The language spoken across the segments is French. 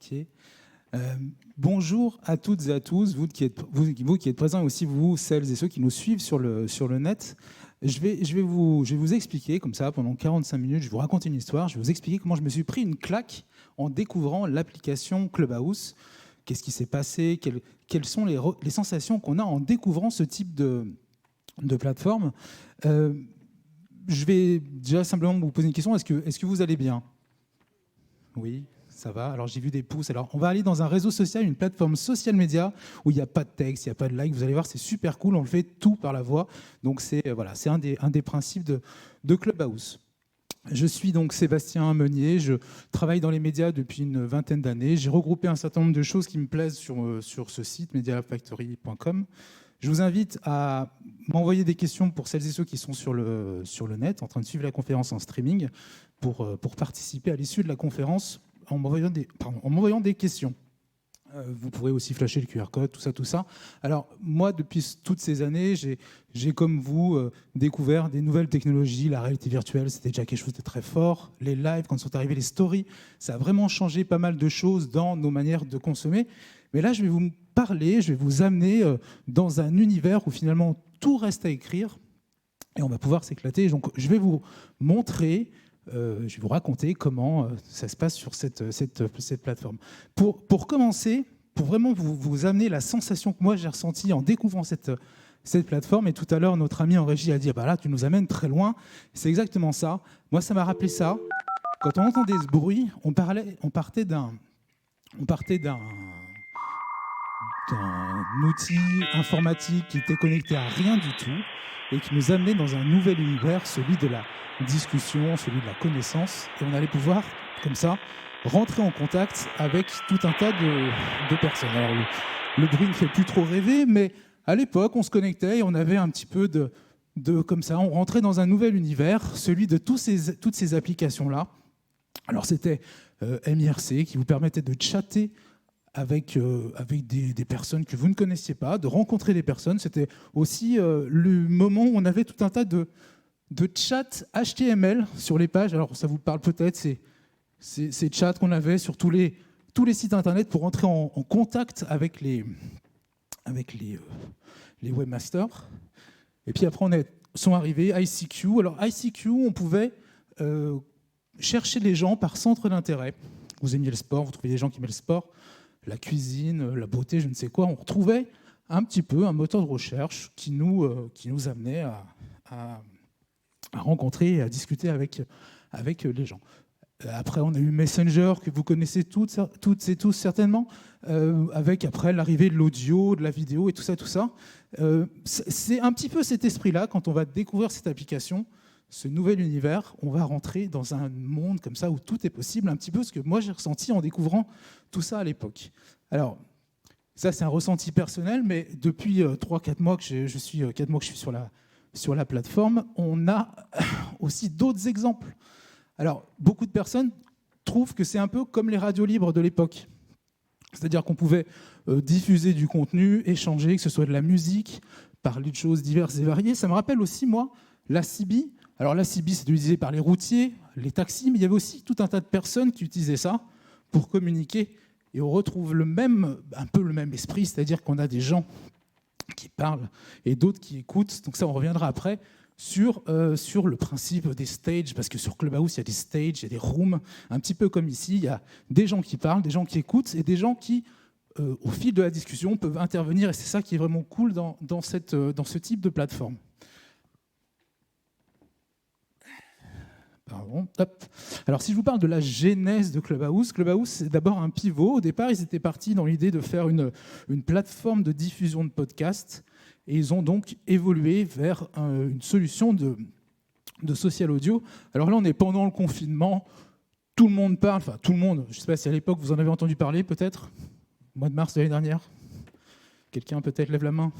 Ok. Bonjour à toutes et à tous, vous qui êtes présents et aussi vous, celles et ceux qui nous suivent sur le net. Je vais vous expliquer, comme ça, pendant 45 minutes, je vais vous raconter une histoire, je vais vous expliquer comment je me suis pris une claque en découvrant l'application Clubhouse. Qu'est-ce qui s'est passé, quelles sont les sensations qu'on a en découvrant ce type de plateforme. Je vais déjà simplement vous poser une question, est-ce que vous allez bien ? Oui, ça va. Alors j'ai vu des pouces. Alors on va aller dans un réseau social, une plateforme social média où il n'y a pas de texte, il n'y a pas de like. Vous allez voir, c'est super cool. On le fait tout par la voix. Donc c'est un des principes de Clubhouse. Je suis donc Sébastien Meunier. Je travaille dans les médias depuis une vingtaine d'années. J'ai regroupé un certain nombre de choses qui me plaisent sur ce site medialabfactory.com. Je vous invite à m'envoyer des questions pour celles et ceux qui sont sur le net, en train de suivre la conférence en streaming, pour participer à l'issue de la conférence en m'envoyant des questions. Vous pourrez aussi flasher le QR code, tout ça. Alors, moi, depuis toutes ces années, j'ai comme vous, découvert des nouvelles technologies. La réalité virtuelle, c'était déjà quelque chose de très fort. Les lives, quand sont arrivés les stories, ça a vraiment changé pas mal de choses dans nos manières de consommer. Mais là, je vais vous parler, je vais vous amener dans un univers où finalement tout reste à écrire et on va pouvoir s'éclater. Donc, je vais vous montrer, je vais vous raconter comment ça se passe sur cette plateforme. Pour commencer, pour vraiment vous amener la sensation que moi j'ai ressentie en découvrant cette plateforme, et tout à l'heure notre ami en régie a dit bah là tu nous amènes très loin, c'est exactement ça. Moi ça m'a rappelé ça. Quand on entendait ce bruit, on partait d'un outil informatique qui était connecté à rien du tout et qui nous amenait dans un nouvel univers, celui de la discussion, celui de la connaissance, et on allait pouvoir, comme ça, rentrer en contact avec tout un tas de personnes. Alors le bruit ne fait plus trop rêver, mais à l'époque, on se connectait et on avait un petit peu comme ça, on rentrait dans un nouvel univers, celui de toutes ces applications-là. Alors c'était MIRC qui vous permettait de chatter avec des personnes que vous ne connaissiez pas, de rencontrer des personnes. C'était aussi le moment où on avait tout un tas de chats HTML sur les pages. Alors ça vous parle peut-être, ces chats qu'on avait sur tous les sites internet pour entrer en contact avec les webmasters. Et puis après, sont arrivés ICQ. Alors ICQ, on pouvait chercher les gens par centre d'intérêt. Vous aimiez le sport, vous trouviez des gens qui aimaient le sport, la cuisine, la beauté, je ne sais quoi. On retrouvait un petit peu un moteur de recherche qui nous amenait à rencontrer et à discuter avec les gens. Après, on a eu Messenger, que vous connaissez toutes et tous certainement, avec après l'arrivée de l'audio, de la vidéo et tout ça. C'est un petit peu cet esprit-là, quand on va découvrir cette application, ce nouvel univers, on va rentrer dans un monde comme ça où tout est possible, un petit peu ce que moi j'ai ressenti en découvrant tout ça à l'époque. Alors, ça c'est un ressenti personnel, mais depuis 3-4 mois que je suis sur la plateforme, on a aussi d'autres exemples. Alors, beaucoup de personnes trouvent que c'est un peu comme les radios libres de l'époque. C'est-à-dire qu'on pouvait diffuser du contenu, échanger, que ce soit de la musique, parler de choses diverses et variées. Ça me rappelle aussi, moi, la CB. Alors la CB, c'est utilisé par les routiers, les taxis, mais il y avait aussi tout un tas de personnes qui utilisaient ça pour communiquer. Et on retrouve un peu le même esprit, c'est-à-dire qu'on a des gens qui parlent et d'autres qui écoutent. Donc ça, on reviendra après sur le principe des stages, parce que sur Clubhouse, il y a des stages, il y a des rooms, un petit peu comme ici. Il y a des gens qui parlent, des gens qui écoutent et des gens qui, au fil de la discussion, peuvent intervenir. Et c'est ça qui est vraiment cool dans ce type de plateforme. Pardon. Hop. Alors, si je vous parle de la genèse de Clubhouse, c'est d'abord un pivot. Au départ, ils étaient partis dans l'idée de faire une plateforme de diffusion de podcasts, et ils ont donc évolué vers une solution de social audio. Alors là, on est pendant le confinement, tout le monde parle, enfin tout le monde, je ne sais pas si à l'époque vous en avez entendu parler peut-être, au mois de mars de l'année dernière. Quelqu'un peut-être lève la main ?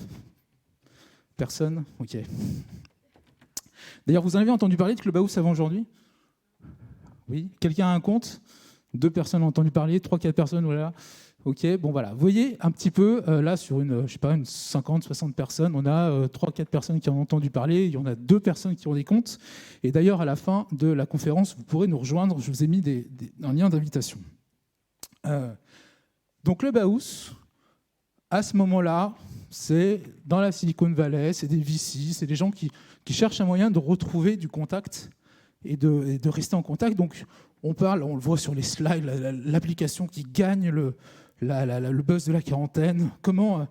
Personne ? Ok. D'ailleurs, vous en avez entendu parler de Clubhouse avant aujourd'hui ? Oui. Quelqu'un a un compte ? 2 personnes ont entendu parler, 3-4 personnes, voilà. Ok, bon voilà. Vous voyez un petit peu, là, sur une 50-60 personnes, on a 3-4 personnes qui en ont entendu parler, il y en a 2 personnes qui ont des comptes. Et d'ailleurs, à la fin de la conférence, vous pourrez nous rejoindre, je vous ai mis un lien d'invitation. Donc Clubhouse, à ce moment-là, c'est dans la Silicon Valley, c'est des VC, c'est des gens qui cherchent un moyen de retrouver du contact et de rester en contact. Donc on le voit sur les slides, l'application qui gagne le buzz de la quarantaine, comment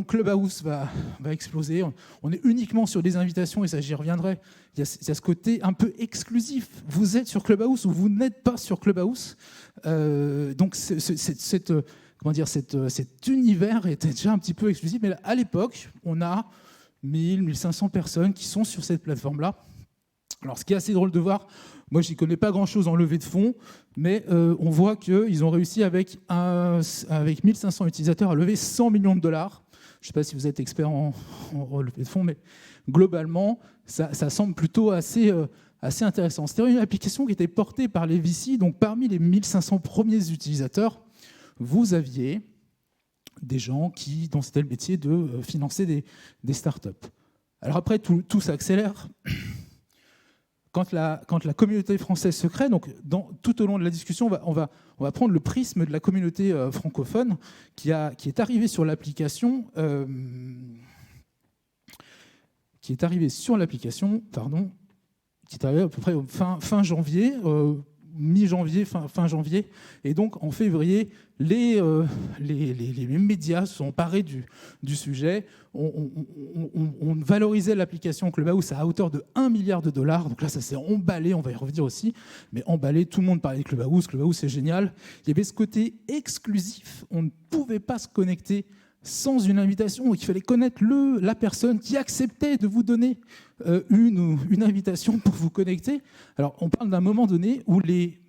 Clubhouse va exploser. On est uniquement sur des invitations, et ça j'y reviendrai. Il y a ce côté un peu exclusif. Vous êtes sur Clubhouse ou vous n'êtes pas sur Clubhouse. Donc cet univers était déjà un petit peu exclusif. Mais à l'époque, on a 1500 personnes qui sont sur cette plateforme-là. Alors ce qui est assez drôle de voir, moi je n'y connais pas grand-chose en levée de fonds, mais on voit qu'ils ont réussi avec 1500 utilisateurs à lever 100 millions de dollars. Je ne sais pas si vous êtes expert en levée de fonds, mais globalement, ça semble plutôt assez intéressant. C'était une application qui était portée par les VC, donc parmi les 1500 premiers utilisateurs, vous aviez des gens dont c'était le métier de financer des startups. Alors après, tout s'accélère. Quand la communauté française se crée, donc tout au long de la discussion, on va prendre le prisme de la communauté francophone qui est arrivée sur l'application, qui est arrivée à peu près fin janvier, mi-janvier, fin janvier, et donc en février, les médias se sont emparés du sujet. On valorisait l'application Clubhouse à hauteur de 1 milliard de dollars. Donc là, ça s'est emballé, on va y revenir aussi, mais emballé, tout le monde parlait de Clubhouse. Clubhouse, c'est génial. Il y avait ce côté exclusif, on ne pouvait pas se connecter sans une invitation. Donc il fallait connaître la personne qui acceptait de vous donner une invitation pour vous connecter. Alors on parle d'un moment donné où les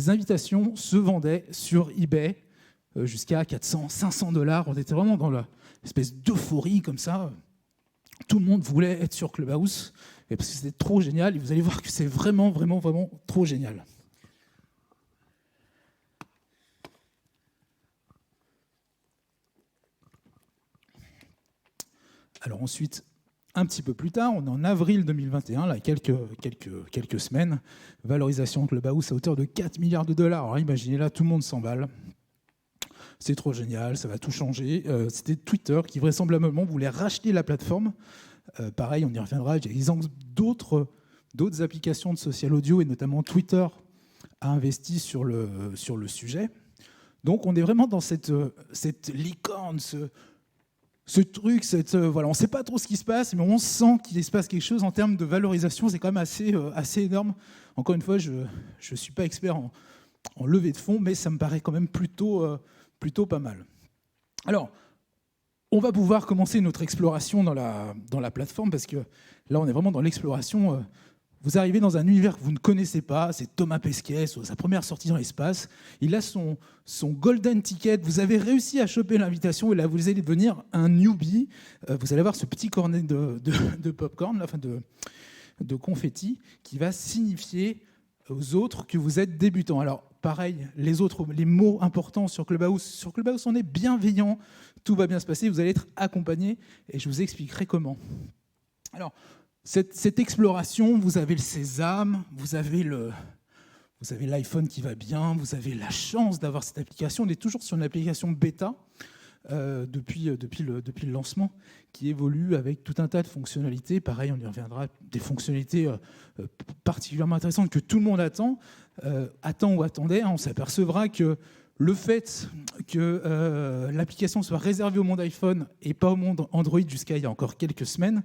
invitations se vendaient sur eBay jusqu'à 400, 500 dollars. On était vraiment dans l'espèce d'euphorie comme ça. Tout le monde voulait être sur Clubhouse et parce que c'était trop génial. Et vous allez voir que c'est vraiment, vraiment, vraiment trop génial. Alors ensuite, un petit peu plus tard, on est en avril 2021, là, quelques semaines, valorisation Clubhouse à hauteur de 4 milliards de dollars. Alors imaginez là, tout le monde s'emballe. C'est trop génial, ça va tout changer. C'était Twitter qui vraisemblablement voulait racheter la plateforme. Pareil, on y reviendra. Il y a d'autres applications de social audio, et notamment Twitter a investi sur le sujet. Donc on est vraiment dans cette licorne, ce truc, voilà, on ne sait pas trop ce qui se passe, mais on sent qu'il se passe quelque chose en termes de valorisation. C'est quand même assez énorme. Encore une fois, je ne suis pas expert en levée de fonds, mais ça me paraît quand même plutôt pas mal. Alors, on va pouvoir commencer notre exploration dans la plateforme, parce que là, on est vraiment dans l'exploration. Vous arrivez dans un univers que vous ne connaissez pas, c'est Thomas Pesquet, sa première sortie dans l'espace. Il a son golden ticket, vous avez réussi à choper l'invitation, et là vous allez devenir un newbie. Vous allez avoir ce petit cornet de popcorn, enfin de confetti, qui va signifier aux autres que vous êtes débutant. Alors pareil, les mots importants sur Clubhouse. Sur Clubhouse, on est bienveillant, tout va bien se passer, vous allez être accompagné, et je vous expliquerai comment. Alors, cette exploration, vous avez le sésame, vous avez l'iPhone qui va bien, vous avez la chance d'avoir cette application. On est toujours sur une application bêta depuis le lancement, qui évolue avec tout un tas de fonctionnalités. Pareil, on y reviendra, des fonctionnalités particulièrement intéressantes que tout le monde attend ou attendait. On s'apercevra que le fait que l'application soit réservée au monde iPhone et pas au monde Android jusqu'à il y a encore quelques semaines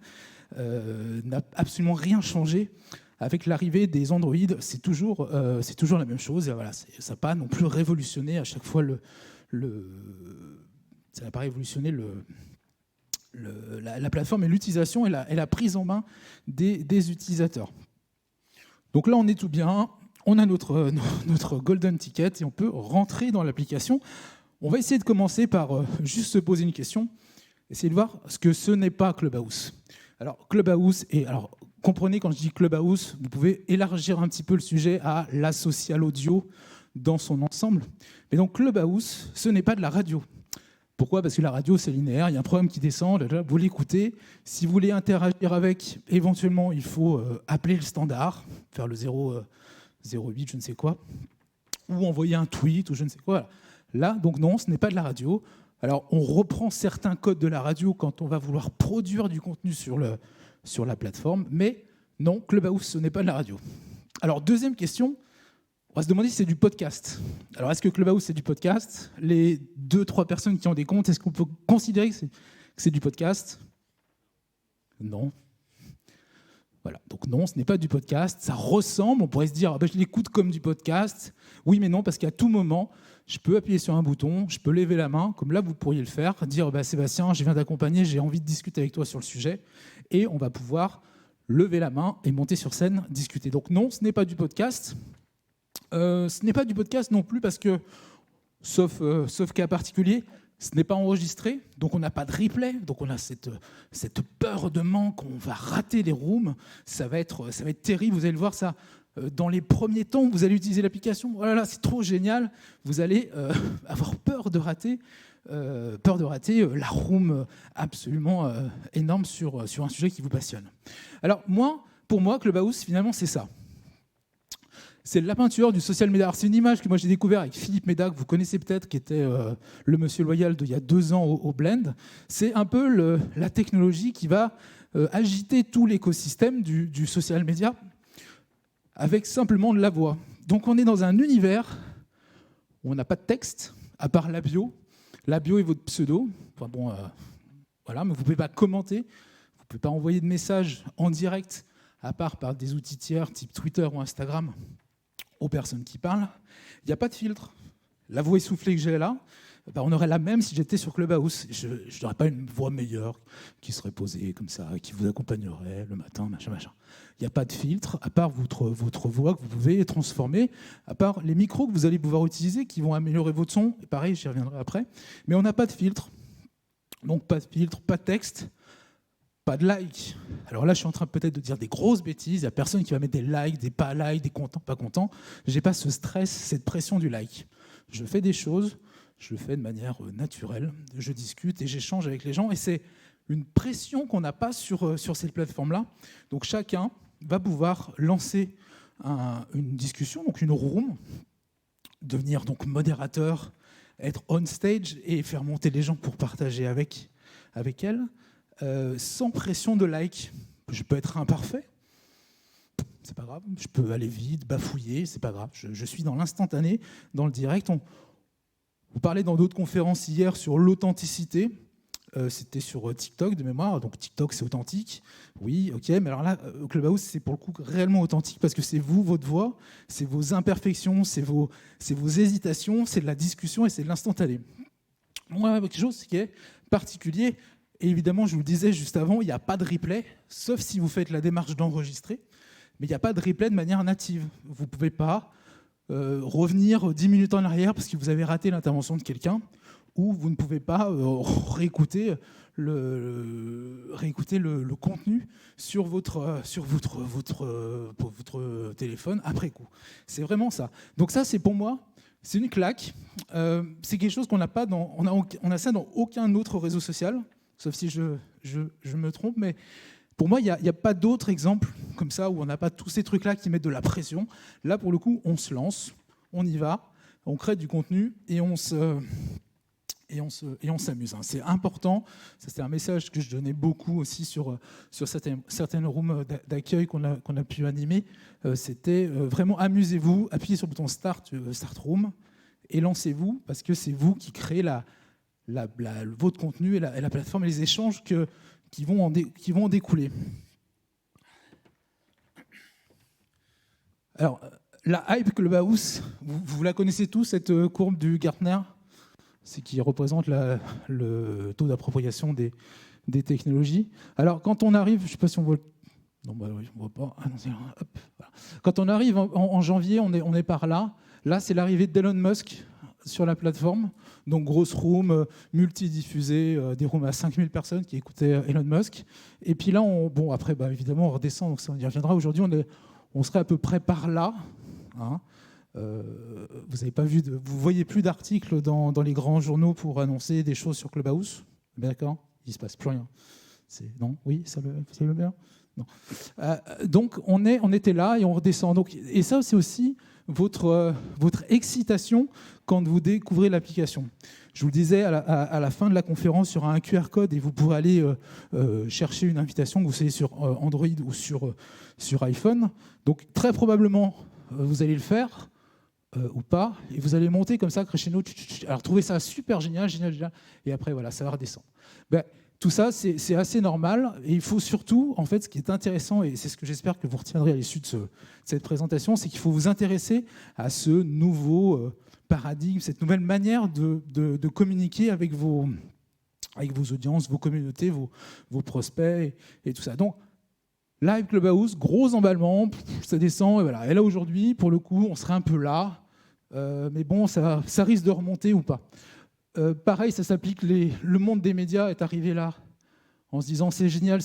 n'a absolument rien changé. Avec l'arrivée des Android, c'est toujours la même chose. Et voilà, ça n'a pas non plus révolutionné à chaque fois ça n'a pas révolutionné la plateforme et l'utilisation et la prise en main des utilisateurs. Donc là, on est tout bien. On a notre golden ticket et on peut rentrer dans l'application. On va essayer de commencer par juste se poser une question, essayer de voir ce que ce n'est pas Clubhouse. Alors, Clubhouse, comprenez, quand je dis Clubhouse, vous pouvez élargir un petit peu le sujet à la social audio dans son ensemble. Mais donc, Clubhouse, ce n'est pas de la radio. Pourquoi ? Parce que la radio, c'est linéaire, il y a un programme qui descend, vous l'écoutez. Si vous voulez interagir avec, éventuellement, il faut appeler le standard, faire le 08, je ne sais quoi, ou envoyer un tweet, ou je ne sais quoi. Là, donc non, ce n'est pas de la radio. Alors, on reprend certains codes de la radio quand on va vouloir produire du contenu sur la plateforme, mais non, Clubhouse, ce n'est pas de la radio. Alors, deuxième question, on va se demander si c'est du podcast. Alors, est-ce que Clubhouse, c'est du podcast? Les 2-3 personnes qui ont des comptes, est-ce qu'on peut considérer que c'est du podcast? Non. Voilà, donc non, ce n'est pas du podcast. Ça ressemble, on pourrait se dire, je l'écoute comme du podcast. Oui, mais non, parce qu'à tout moment, je peux appuyer sur un bouton, je peux lever la main, comme là, vous pourriez le faire, dire, Sébastien, je viens d'accompagner, j'ai envie de discuter avec toi sur le sujet, et on va pouvoir lever la main et monter sur scène, discuter. Donc non, ce n'est pas du podcast. Ce n'est pas du podcast non plus parce que, sauf cas particulier, ce n'est pas enregistré, donc on n'a pas de replay, donc on a cette peur de manque, on va rater les rooms, ça va être terrible, vous allez le voir ça. Dans les premiers temps où vous allez utiliser l'application, oh là là, c'est trop génial, vous allez avoir peur de rater la room absolument énorme sur un sujet qui vous passionne. Alors pour moi, Clubhouse, finalement, c'est ça. C'est la peinture du social media. C'est une image que moi j'ai découvert avec Philippe Méda, que vous connaissez peut-être, qui était le monsieur loyal d'il y a 2 ans au Blend. C'est un peu la technologie qui va agiter tout l'écosystème du social media avec simplement de la voix. Donc on est dans un univers où on n'a pas de texte, à part la bio. La bio est votre pseudo. Enfin bon, voilà, mais vous ne pouvez pas commenter, vous ne pouvez pas envoyer de messages en direct, à part par des outils tiers type Twitter ou Instagram, aux personnes qui parlent. Il n'y a pas de filtre. La voix essoufflée que j'ai là, on aurait la même si j'étais sur Clubhouse. Je n'aurais pas une voix meilleure qui serait posée comme ça, qui vous accompagnerait le matin, machin. Il n'y a pas de filtre, à part votre voix que vous pouvez transformer, à part les micros que vous allez pouvoir utiliser, qui vont améliorer votre son. Et pareil, j'y reviendrai après. Mais on n'a pas de filtre. Donc pas de filtre, pas de texte, pas de like. Alors là, je suis en train peut-être de dire des grosses bêtises. Il n'y a personne qui va mettre des likes, des pas likes, des contents, pas contents. Je n'ai pas ce stress, cette pression du like. Je fais des choses, je le fais de manière naturelle. Je discute et j'échange avec les gens. Et c'est une pression qu'on n'a pas sur cette plateforme-là. Donc chacun va pouvoir lancer une discussion, donc une room, devenir donc modérateur, être on stage et faire monter les gens pour partager avec elle. Sans pression de like. Je peux être imparfait, c'est pas grave. Je peux aller vite, bafouiller, c'est pas grave. Je suis dans l'instantané, dans le direct. Vous parlez dans d'autres conférences hier sur l'authenticité. C'était sur TikTok de mémoire. Donc TikTok, c'est authentique. Oui, ok. Mais alors là, Clubhouse, c'est pour le coup réellement authentique parce que c'est vous, votre voix, c'est vos imperfections, c'est vos hésitations, c'est de la discussion et c'est de l'instantané. Moi, quelque chose qui est particulier. Et évidemment, je vous le disais juste avant, il n'y a pas de replay, sauf si vous faites la démarche d'enregistrer, mais il n'y a pas de replay de manière native. Vous ne pouvez pas revenir 10 minutes en arrière parce que vous avez raté l'intervention de quelqu'un, ou vous ne pouvez pas réécouter le contenu sur votre téléphone après coup. C'est vraiment ça. Donc ça, c'est pour moi, c'est une claque. C'est quelque chose qu'on n'a pas on a ça dans aucun autre réseau social. Sauf si je me trompe, mais pour moi, il n'y a pas d'autres exemples comme ça où on n'a pas tous ces trucs-là qui mettent de la pression. Là, pour le coup, on se lance, on y va, on crée du contenu et on s'amuse. C'est important. Ça, c'est un message que je donnais beaucoup aussi sur certaines rooms d'accueil qu'on a pu animer. C'était vraiment amusez-vous, appuyez sur le bouton Start Room et lancez-vous parce que c'est vous qui créez votre contenu et la plateforme et les échanges qui vont en découler. Alors, la hype Clubhouse, vous la connaissez tous, cette courbe du Gartner, c'est qui représente le taux d'appropriation des technologies. Alors, quand on arrive, je ne sais pas si on voit... Non, oui, on voit pas. Ah, non, hop, voilà. Quand on arrive en janvier, on est par là. Là, c'est l'arrivée d'Elon Musk sur la plateforme. Donc, grosse room, multidiffusée, des rooms à 5000 personnes qui écoutaient Elon Musk. Et puis là, après, évidemment, on redescend, donc ça y reviendra. Aujourd'hui, on serait à peu près par là. Hein. Vous n'avez pas vu, vous voyez plus d'articles dans les grands journaux pour annoncer des choses sur Clubhouse. D'accord ? Il ne se passe plus rien. Non ? Oui, ça le bien ? Non. Donc on était là et on redescend. Donc, et ça, c'est aussi votre excitation quand vous découvrez l'application. Je vous le disais, à la fin de la conférence, il y aura un QR code et vous pourrez aller chercher une invitation, que vous soyez sur Android ou sur iPhone. Donc très probablement, vous allez le faire ou pas, et vous allez monter comme ça, crescendo. Alors trouvez ça super génial, et après voilà, ça va redescendre. Tout ça, c'est assez normal, et il faut surtout, en fait, ce qui est intéressant, et c'est ce que j'espère que vous retiendrez à l'issue de cette présentation, c'est qu'il faut vous intéresser à ce nouveau paradigme, cette nouvelle manière de communiquer avec vos audiences, vos communautés, vos prospects, et tout ça. Donc, Live Clubhouse, gros emballement, ça descend, et voilà. Et là, aujourd'hui, pour le coup, on serait un peu là, mais bon, ça risque de remonter ou pas. Pareil, ça s'applique, le monde des médias est arrivé là, en se disant c'est génial,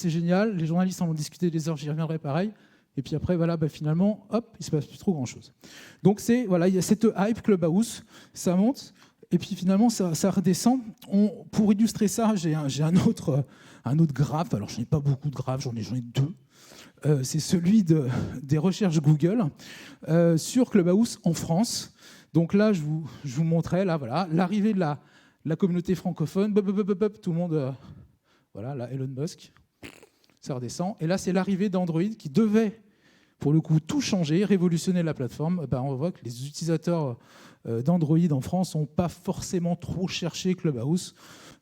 les journalistes en ont discuté des heures, j'y reviendrai pareil, et puis après, voilà, finalement, hop, il ne se passe plus trop grand-chose. Donc, voilà, il y a cette hype Clubhouse, ça monte, et puis finalement, ça redescend. Pour illustrer ça, j'ai un autre graphe, alors je n'ai pas beaucoup de graphes, j'en ai deux. C'est celui des recherches Google sur Clubhouse en France. Donc là, je vous montrais, là, voilà, l'arrivée de la communauté francophone, tout le monde, voilà, là, Elon Musk, ça redescend. Et là, c'est l'arrivée d'Android qui devait, pour le coup, tout changer, révolutionner la plateforme. On voit que les utilisateurs d'Android en France n'ont pas forcément trop cherché Clubhouse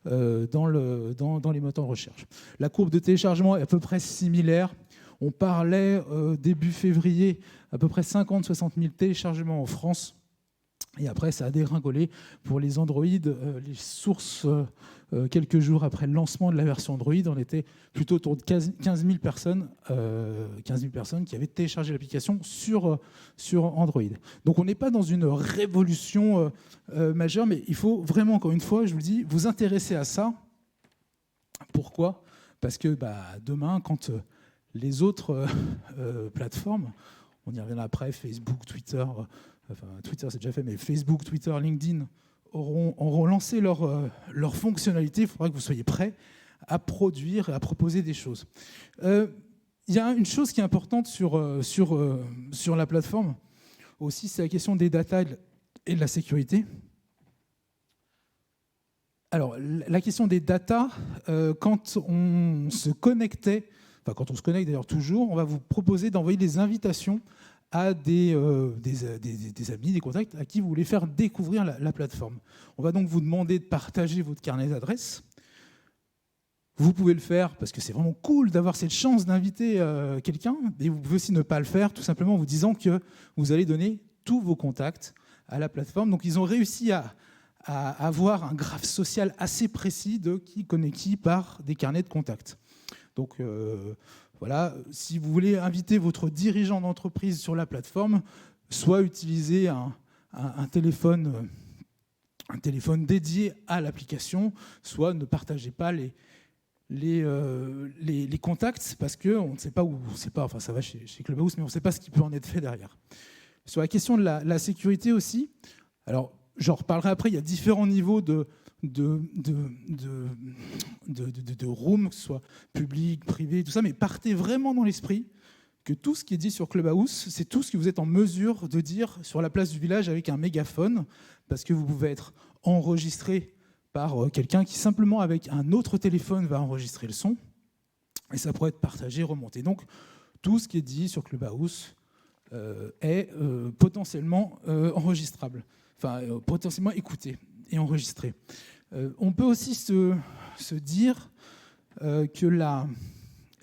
dans les moteurs de recherche. La courbe de téléchargement est à peu près similaire. On parlait début février, à peu près 50-60 000 téléchargements en France. Et après, ça a dégringolé pour les Android. Les sources, quelques jours après le lancement de la version Android, on était plutôt autour de 15 000 personnes qui avaient téléchargé l'application sur Android. Donc on n'est pas dans une révolution majeure, mais il faut vraiment, encore une fois, je vous le dis, vous intéresser à ça. Pourquoi ? Parce que demain, quand les autres plateformes, on y reviendra après, Facebook, Twitter... Twitter c'est déjà fait, mais Facebook, Twitter, LinkedIn auront lancé leur fonctionnalité. Il faudra que vous soyez prêts à produire et à proposer des choses. Il y a une chose qui est importante sur la plateforme aussi, c'est la question des data et de la sécurité. Alors, la question des data, quand on se connectait, quand on se connecte d'ailleurs toujours, on va vous proposer d'envoyer des invitations à des amis, des contacts à qui vous voulez faire découvrir la plateforme. On va donc vous demander de partager votre carnet d'adresses. Vous pouvez le faire parce que c'est vraiment cool d'avoir cette chance d'inviter quelqu'un, et vous pouvez aussi ne pas le faire, tout simplement en vous disant que vous allez donner tous vos contacts à la plateforme. Donc ils ont réussi à avoir un graphe social assez précis de qui connaît qui par des carnets de contacts. Donc voilà, si vous voulez inviter votre dirigeant d'entreprise sur la plateforme, soit utiliser un téléphone dédié à l'application, soit ne partagez pas les contacts parce qu'on ne sait pas où, enfin ça va chez Clubhouse, mais on ne sait pas ce qui peut en être fait derrière. Sur la question de la sécurité aussi, alors j'en reparlerai après, il y a différents niveaux de room, que ce soit public, privé, tout ça, mais partez vraiment dans l'esprit que tout ce qui est dit sur Clubhouse, c'est tout ce que vous êtes en mesure de dire sur la place du village avec un mégaphone, parce que vous pouvez être enregistré par quelqu'un qui simplement avec un autre téléphone va enregistrer le son, et ça pourrait être partagé, remonté. Donc tout ce qui est dit sur Clubhouse est potentiellement enregistrable, enfin potentiellement écouté et enregistré. On peut aussi se dire que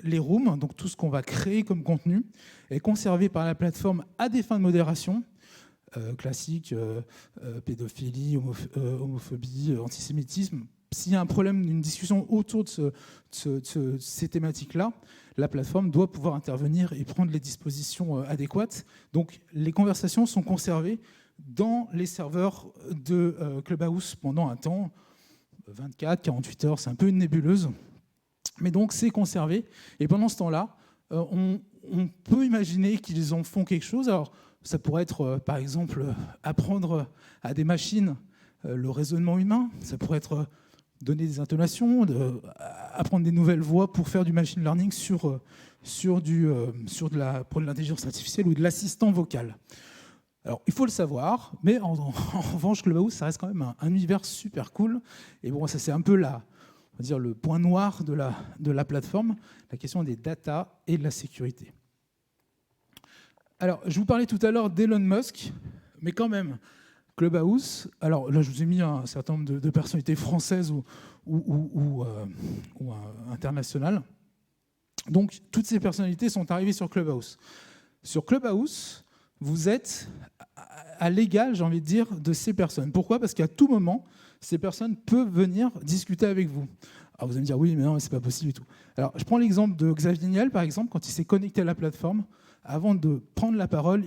les rooms, donc tout ce qu'on va créer comme contenu, est conservé par la plateforme à des fins de modération, classique, pédophilie, homophobie, antisémitisme. S'il y a un problème, une discussion autour de ces thématiques-là, la plateforme doit pouvoir intervenir et prendre les dispositions adéquates. Donc les conversations sont conservées dans les serveurs de Clubhouse pendant un temps, 24, 48 heures, c'est un peu une nébuleuse, mais donc c'est conservé. Et pendant ce temps-là, on peut imaginer qu'ils en font quelque chose. Alors, ça pourrait être, par exemple, apprendre à des machines le raisonnement humain. Ça pourrait être donner des intonations, apprendre des nouvelles voix pour faire du machine learning pour de l'intelligence artificielle ou de l'assistant vocal. Alors, il faut le savoir, mais en revanche, Clubhouse, ça reste quand même un univers super cool. Et bon, ça, c'est un peu on va dire, le point noir de la plateforme, la question des data et de la sécurité. Alors, je vous parlais tout à l'heure d'Elon Musk, mais quand même, Clubhouse, alors là, je vous ai mis un certain nombre de personnalités françaises ou internationales. Donc, toutes ces personnalités sont arrivées sur Clubhouse. Sur Clubhouse, vous êtes à l'égal, j'ai envie de dire, de ces personnes. Pourquoi ? Parce qu'à tout moment, ces personnes peuvent venir discuter avec vous. Alors vous allez me dire, oui, mais non, c'est pas possible et tout. Alors, je prends l'exemple de Xavier Niel, par exemple, quand il s'est connecté à la plateforme, avant de prendre la parole,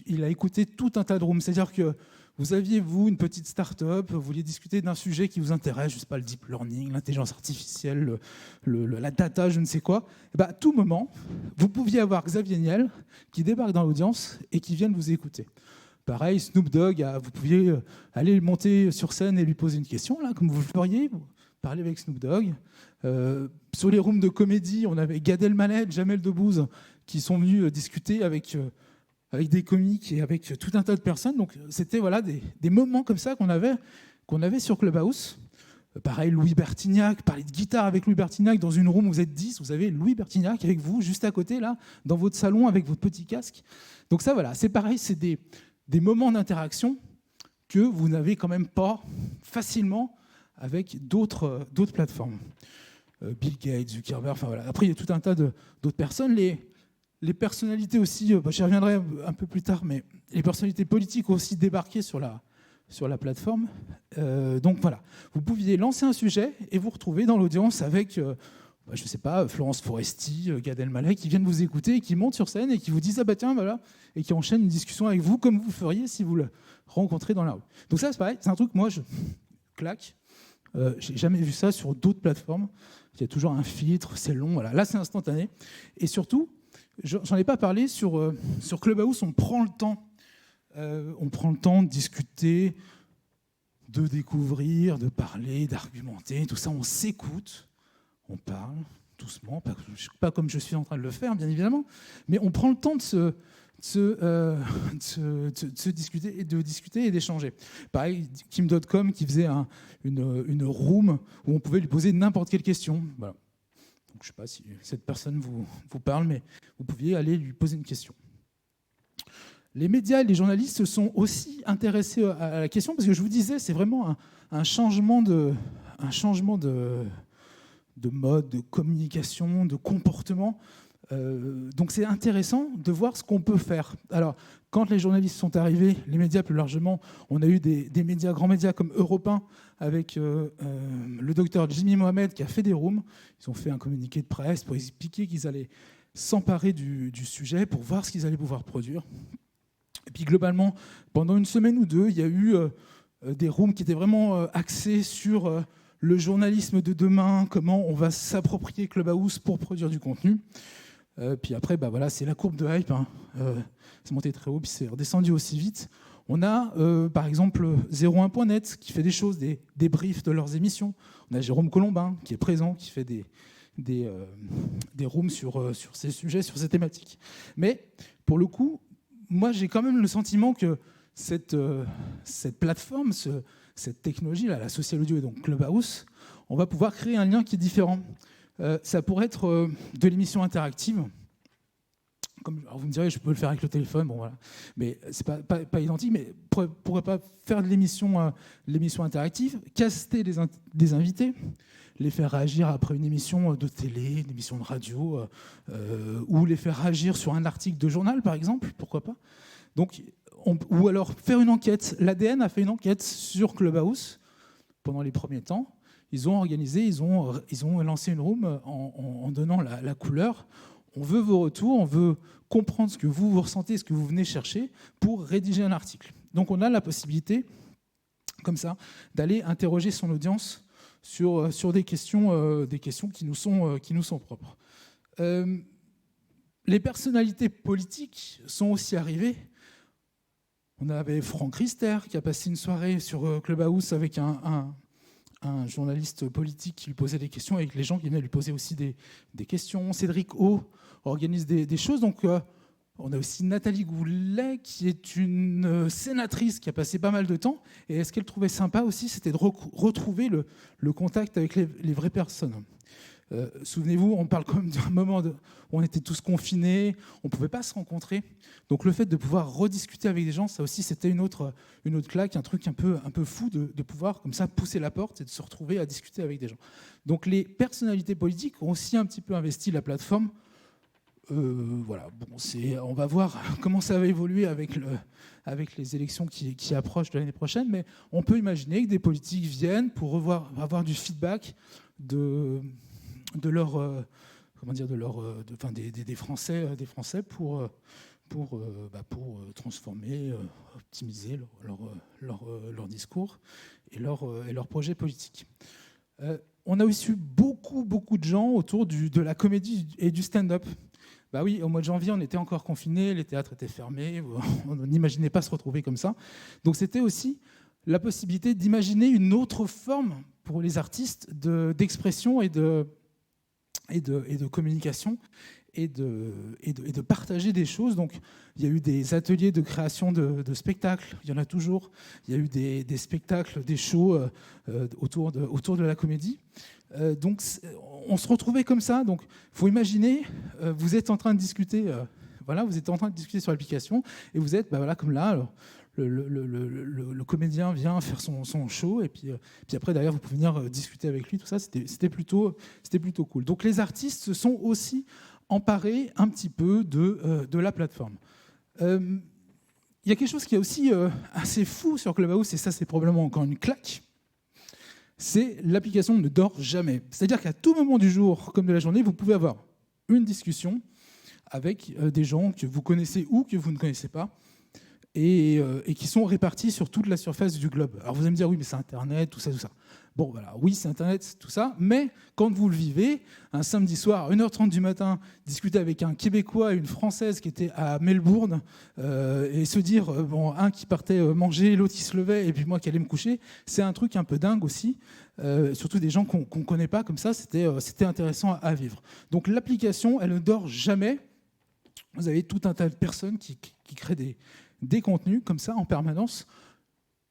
il a écouté tout un tas de rooms. C'est-à-dire que vous aviez, vous, une petite start-up, vous vouliez discuter d'un sujet qui vous intéresse, je ne sais pas, le deep learning, l'intelligence artificielle, la data, je ne sais quoi. Et bien, à tout moment, vous pouviez avoir Xavier Niel qui débarque dans l'audience et qui vient vous écouter. Pareil, Snoop Dogg, vous pouviez aller monter sur scène et lui poser une question, là, comme vous le feriez, vous parlez avec Snoop Dogg. Sur les rooms de comédie, on avait Gad Elmaleh, Jamel Debbouze, qui sont venus discuter avec des comiques et avec tout un tas de personnes. Donc, c'était voilà, des moments comme ça qu'on avait sur Clubhouse. Pareil, Louis Bertignac, parler de guitare avec Louis Bertignac dans une room où vous êtes 10, vous avez Louis Bertignac avec vous, juste à côté, là, dans votre salon, avec votre petit casque. Donc ça, voilà, c'est pareil, c'est des moments d'interaction que vous n'avez quand même pas facilement avec d'autres plateformes. Bill Gates, Zuckerberg, enfin voilà. Après, il y a tout un tas d'autres personnes. Les personnalités aussi, j'y reviendrai un peu plus tard, mais les personnalités politiques ont aussi débarqué sur la plateforme. Donc voilà, vous pouviez lancer un sujet et vous retrouver dans l'audience avec, je ne sais pas, Florence Foresti, Gad Elmaleh, qui viennent vous écouter et qui montent sur scène et qui vous disent « Ah bah tiens, voilà », et qui enchaînent une discussion avec vous comme vous feriez si vous le rencontrez dans la rue. Donc ça, c'est pareil, c'est un truc, moi, je claque. J'ai jamais vu ça sur d'autres plateformes. Il y a toujours un filtre, c'est long, voilà. Là, c'est instantané. Et surtout, j'en ai pas parlé, sur Clubhouse, on prend le temps de discuter, de découvrir, de parler, d'argumenter, tout ça, on s'écoute, on parle doucement, pas comme je suis en train de le faire, bien évidemment, mais on prend le temps de se discuter et d'échanger. Pareil, Kim.com qui faisait une room où on pouvait lui poser n'importe quelle question. Voilà. Donc, je ne sais pas si cette personne vous parle, mais vous pouviez aller lui poser une question. Les médias et les journalistes se sont aussi intéressés à la question, parce que je vous disais, c'est vraiment un changement de mode, de communication, de comportement. Donc c'est intéressant de voir ce qu'on peut faire. Alors, quand les journalistes sont arrivés, les médias plus largement, on a eu des médias, grands médias comme Europe 1, avec le docteur Jimmy Mohamed qui a fait des rooms. Ils ont fait un communiqué de presse pour expliquer qu'ils allaient s'emparer du sujet pour voir ce qu'ils allaient pouvoir produire. Et puis globalement, pendant une semaine ou deux, il y a eu des rooms qui étaient vraiment axés sur le journalisme de demain, comment on va s'approprier Clubhouse pour produire du contenu. Puis après, voilà, c'est la courbe de hype. C'est monté très haut, puis c'est redescendu aussi vite. On a, par exemple, 01.net qui fait des choses, des briefs de leurs émissions. On a Jérôme Colombin qui est présent, qui fait des rooms sur ces sujets, sur ces thématiques. Mais pour le coup, moi, j'ai quand même le sentiment que cette plateforme, cette technologie-là, la social audio et donc Clubhouse, on va pouvoir créer un lien qui est différent. Ça pourrait être de l'émission interactive. Alors vous me direz, je peux le faire avec le téléphone, bon voilà, mais c'est pas identique. Mais pourquoi pas faire de l'émission interactive, caster des invités, les faire réagir après une émission de télé, une émission de radio, ou les faire réagir sur un article de journal, par exemple, pourquoi pas. Donc, ou alors faire une enquête. L'ADN a fait une enquête sur Clubhouse pendant les premiers temps. Ils ont organisé, ils ont lancé une room en donnant la couleur. On veut vos retours, on veut comprendre ce que vous ressentez, ce que vous venez chercher pour rédiger un article. Donc on a la possibilité, comme ça, d'aller interroger son audience sur des questions qui nous sont propres. Les personnalités politiques sont aussi arrivées. On avait Franck Riester qui a passé une soirée sur Clubhouse avec un un journaliste politique qui lui posait des questions, avec les gens qui venaient lui poser aussi des questions. Cédric O organise des choses. Donc, on a aussi Nathalie Goulet, qui est une sénatrice qui a passé pas mal de temps. Et ce qu'elle trouvait sympa aussi, c'était de retrouver le contact avec les vraies personnes. Souvenez-vous, on parle quand même d'un moment où on était tous confinés, on ne pouvait pas se rencontrer. Donc le fait de pouvoir rediscuter avec des gens, ça aussi, c'était une autre claque, un truc un peu fou de pouvoir comme ça pousser la porte et de se retrouver à discuter avec des gens. Donc les personnalités politiques ont aussi un petit peu investi la plateforme. Voilà, bon, on va voir comment ça va évoluer avec les élections qui approchent de l'année prochaine, mais on peut imaginer que des politiques viennent pour avoir du feedback des Français pour transformer, optimiser leur discours et leur projet politique. On a aussi eu beaucoup de gens autour de la comédie et du stand-up. Bah oui, au mois de janvier, on était encore confinés, les théâtres étaient fermés, on n'imaginait pas se retrouver comme ça. Donc c'était aussi la possibilité d'imaginer une autre forme pour les artistes d'expression et de communication et de partager des choses. Donc, il y a eu des ateliers de création de spectacles, il y en a toujours. Il y a eu des spectacles, des shows autour de la comédie. Donc, on se retrouvait comme ça. Donc, il faut imaginer, vous êtes en train de discuter, vous êtes en train de discuter sur l'application, et vous êtes, comme là, alors, le comédien vient faire son show, et puis après, d'ailleurs, vous pouvez venir discuter avec lui, tout ça, c'était plutôt cool. Donc les artistes se sont aussi emparés un petit peu de la plateforme. Il y a quelque chose qui est aussi assez fou sur Clubhouse, et ça, c'est probablement encore une claque, c'est l'application ne dort jamais. C'est-à-dire qu'à tout moment du jour, comme de la journée, vous pouvez avoir une discussion avec des gens que vous connaissez ou que vous ne connaissez pas, et qui sont répartis sur toute la surface du globe. Alors vous allez me dire, oui, mais c'est Internet, tout ça. Bon, voilà, oui, c'est Internet, tout ça, mais quand vous le vivez, un samedi soir, à 1h30 du matin, discuter avec un Québécois et une Française qui étaient à Melbourne, et se dire, un qui partait manger, l'autre qui se levait, et puis moi qui allais me coucher, c'est un truc un peu dingue aussi, surtout des gens qu'on ne connaît pas comme ça, c'était intéressant à vivre. Donc l'application, elle ne dort jamais. Vous avez tout un tas de personnes qui créent des contenus comme ça en permanence.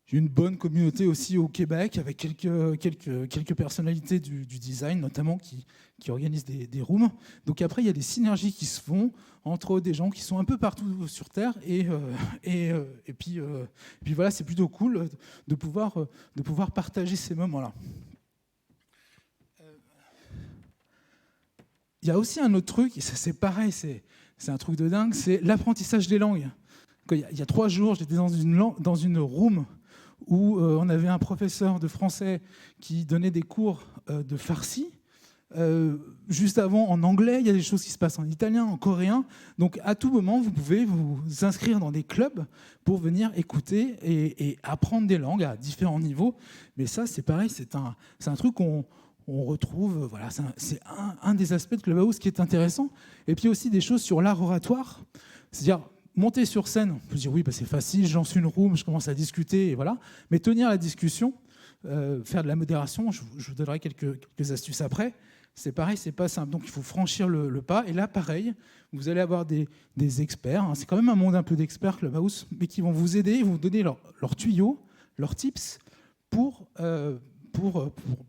J'ai une bonne communauté aussi au Québec avec quelques personnalités du design notamment qui organisent des rooms. Donc après il y a des synergies qui se font entre des gens qui sont un peu partout sur Terre et puis voilà, c'est plutôt cool de pouvoir partager ces moments-là. Il y a aussi un autre truc, et ça c'est pareil, c'est un truc de dingue, c'est l'apprentissage des langues. Il y a 3 jours, j'étais dans une room où on avait un professeur de français qui donnait des cours de farsi. Juste avant, en anglais, il y a des choses qui se passent en italien, en coréen. Donc, à tout moment, vous pouvez vous inscrire dans des clubs pour venir écouter et apprendre des langues à différents niveaux. Mais ça, c'est pareil, c'est un truc qu'on retrouve. Voilà, c'est un des aspects de Clubhouse qui est intéressant. Et puis aussi des choses sur l'art oratoire. C'est-à-dire, monter sur scène, on peut se dire oui, c'est facile, je lance une room, je commence à discuter, et voilà. Mais tenir la discussion, faire de la modération, je vous donnerai quelques astuces après. C'est pareil, c'est pas simple. Donc il faut franchir le pas. Et là, pareil, vous allez avoir des experts. C'est quand même un monde un peu d'experts, Clubhouse, mais qui vont vous aider, ils vont vous donner leurs tuyaux, leurs tips pour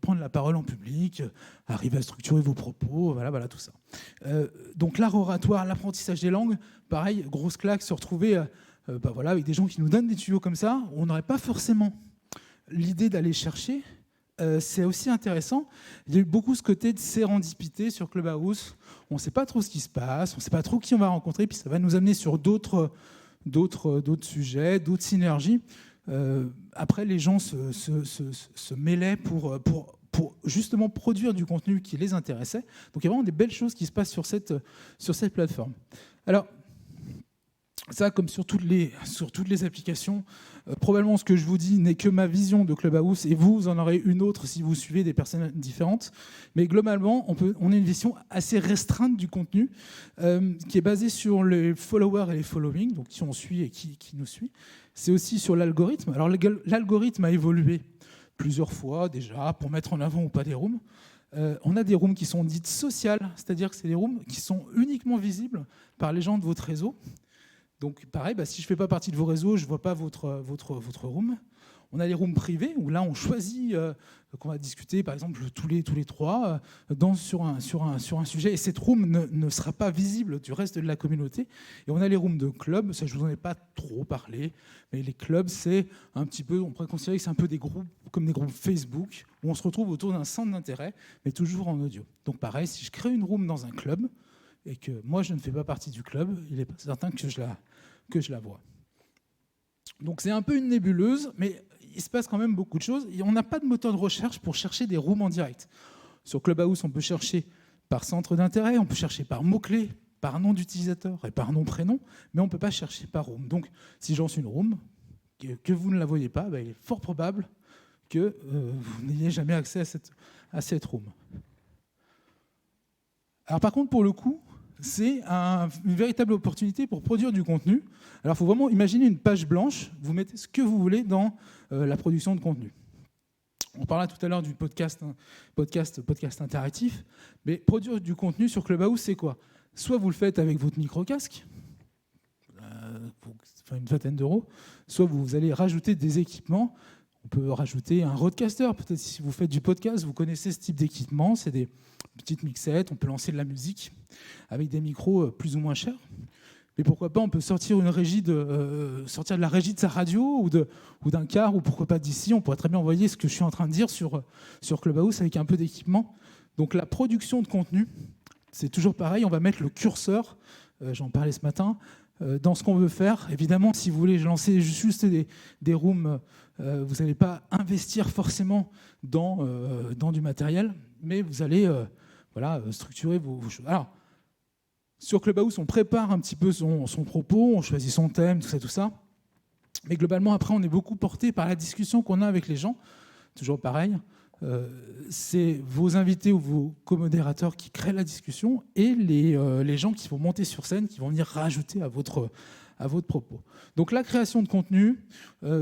prendre la parole en public, arriver à structurer vos propos, voilà tout ça. Donc l'art oratoire, l'apprentissage des langues, pareil, grosse claque, se retrouver avec des gens qui nous donnent des tuyaux comme ça, on n'aurait pas forcément l'idée d'aller chercher. C'est aussi intéressant. Il y a eu beaucoup ce côté de sérendipité sur Clubhouse. On ne sait pas trop ce qui se passe, on ne sait pas trop qui on va rencontrer, puis ça va nous amener sur d'autres sujets, d'autres synergies. Après, les gens se mêlaient pour justement produire du contenu qui les intéressait. Donc il y a vraiment des belles choses qui se passent sur cette plateforme. Alors, ça, comme sur toutes les applications, probablement ce que je vous dis n'est que ma vision de Clubhouse, et vous en aurez une autre si vous suivez des personnes différentes. Mais globalement, on a une vision assez restreinte du contenu, qui est basée sur les followers et les following, donc qui on suit et qui nous suit. C'est aussi sur l'algorithme. Alors l'algorithme a évolué plusieurs fois déjà pour mettre en avant ou pas des rooms. On a des rooms qui sont dites sociales, c'est-à-dire que c'est des rooms qui sont uniquement visibles par les gens de votre réseau. Donc pareil, si je ne fais pas partie de vos réseaux, je ne vois pas votre room. On a les rooms privés où là on choisit qu'on va discuter par exemple tous les trois sur un sujet et cette room ne sera pas visible du reste de la communauté. Et on a les rooms de club, ça je ne vous en ai pas trop parlé, mais les clubs c'est un petit peu, on pourrait considérer que c'est un peu des groupes comme des groupes Facebook où on se retrouve autour d'un centre d'intérêt mais toujours en audio. Donc pareil, si je crée une room dans un club et que moi je ne fais pas partie du club, il n'est pas certain que je la vois. Donc c'est un peu une nébuleuse, mais il se passe quand même beaucoup de choses. Et on n'a pas de moteur de recherche pour chercher des rooms en direct. Sur Clubhouse, on peut chercher par centre d'intérêt, on peut chercher par mots-clés, par nom d'utilisateur et par nom-prénom, mais on ne peut pas chercher par room. Donc si je lance une room, que vous ne la voyez pas, il est fort probable que vous n'ayez jamais accès à cette room. Alors par contre, pour le coup, c'est une véritable opportunité pour produire du contenu. Alors il faut vraiment imaginer une page blanche, vous mettez ce que vous voulez dans la production de contenu. On parlait tout à l'heure du podcast interactif, mais produire du contenu sur Clubhouse, c'est quoi ? Soit vous le faites avec votre micro-casque, pour une vingtaine d'euros, soit vous allez rajouter des équipements. On peut rajouter un roadcaster, peut-être si vous faites du podcast, vous connaissez ce type d'équipement, c'est des petites mixettes, on peut lancer de la musique avec des micros plus ou moins chers. Mais pourquoi pas, on peut sortir de la régie de sa radio ou d'un car, ou pourquoi pas d'ici, on pourrait très bien envoyer ce que je suis en train de dire sur Clubhouse avec un peu d'équipement. Donc la production de contenu, c'est toujours pareil, on va mettre le curseur, j'en parlais ce matin, dans ce qu'on veut faire. Évidemment, si vous voulez lancer juste des rooms, vous n'allez pas investir forcément dans du matériel, mais vous allez structurer vos choses. Alors, sur Clubhouse, on prépare un petit peu son propos, on choisit son thème, tout ça. Mais globalement, après, on est beaucoup porté par la discussion qu'on a avec les gens. Toujours pareil, c'est vos invités ou vos co-modérateurs qui créent la discussion et les gens qui vont monter sur scène, qui vont venir rajouter à votre propos. Donc la création de contenu,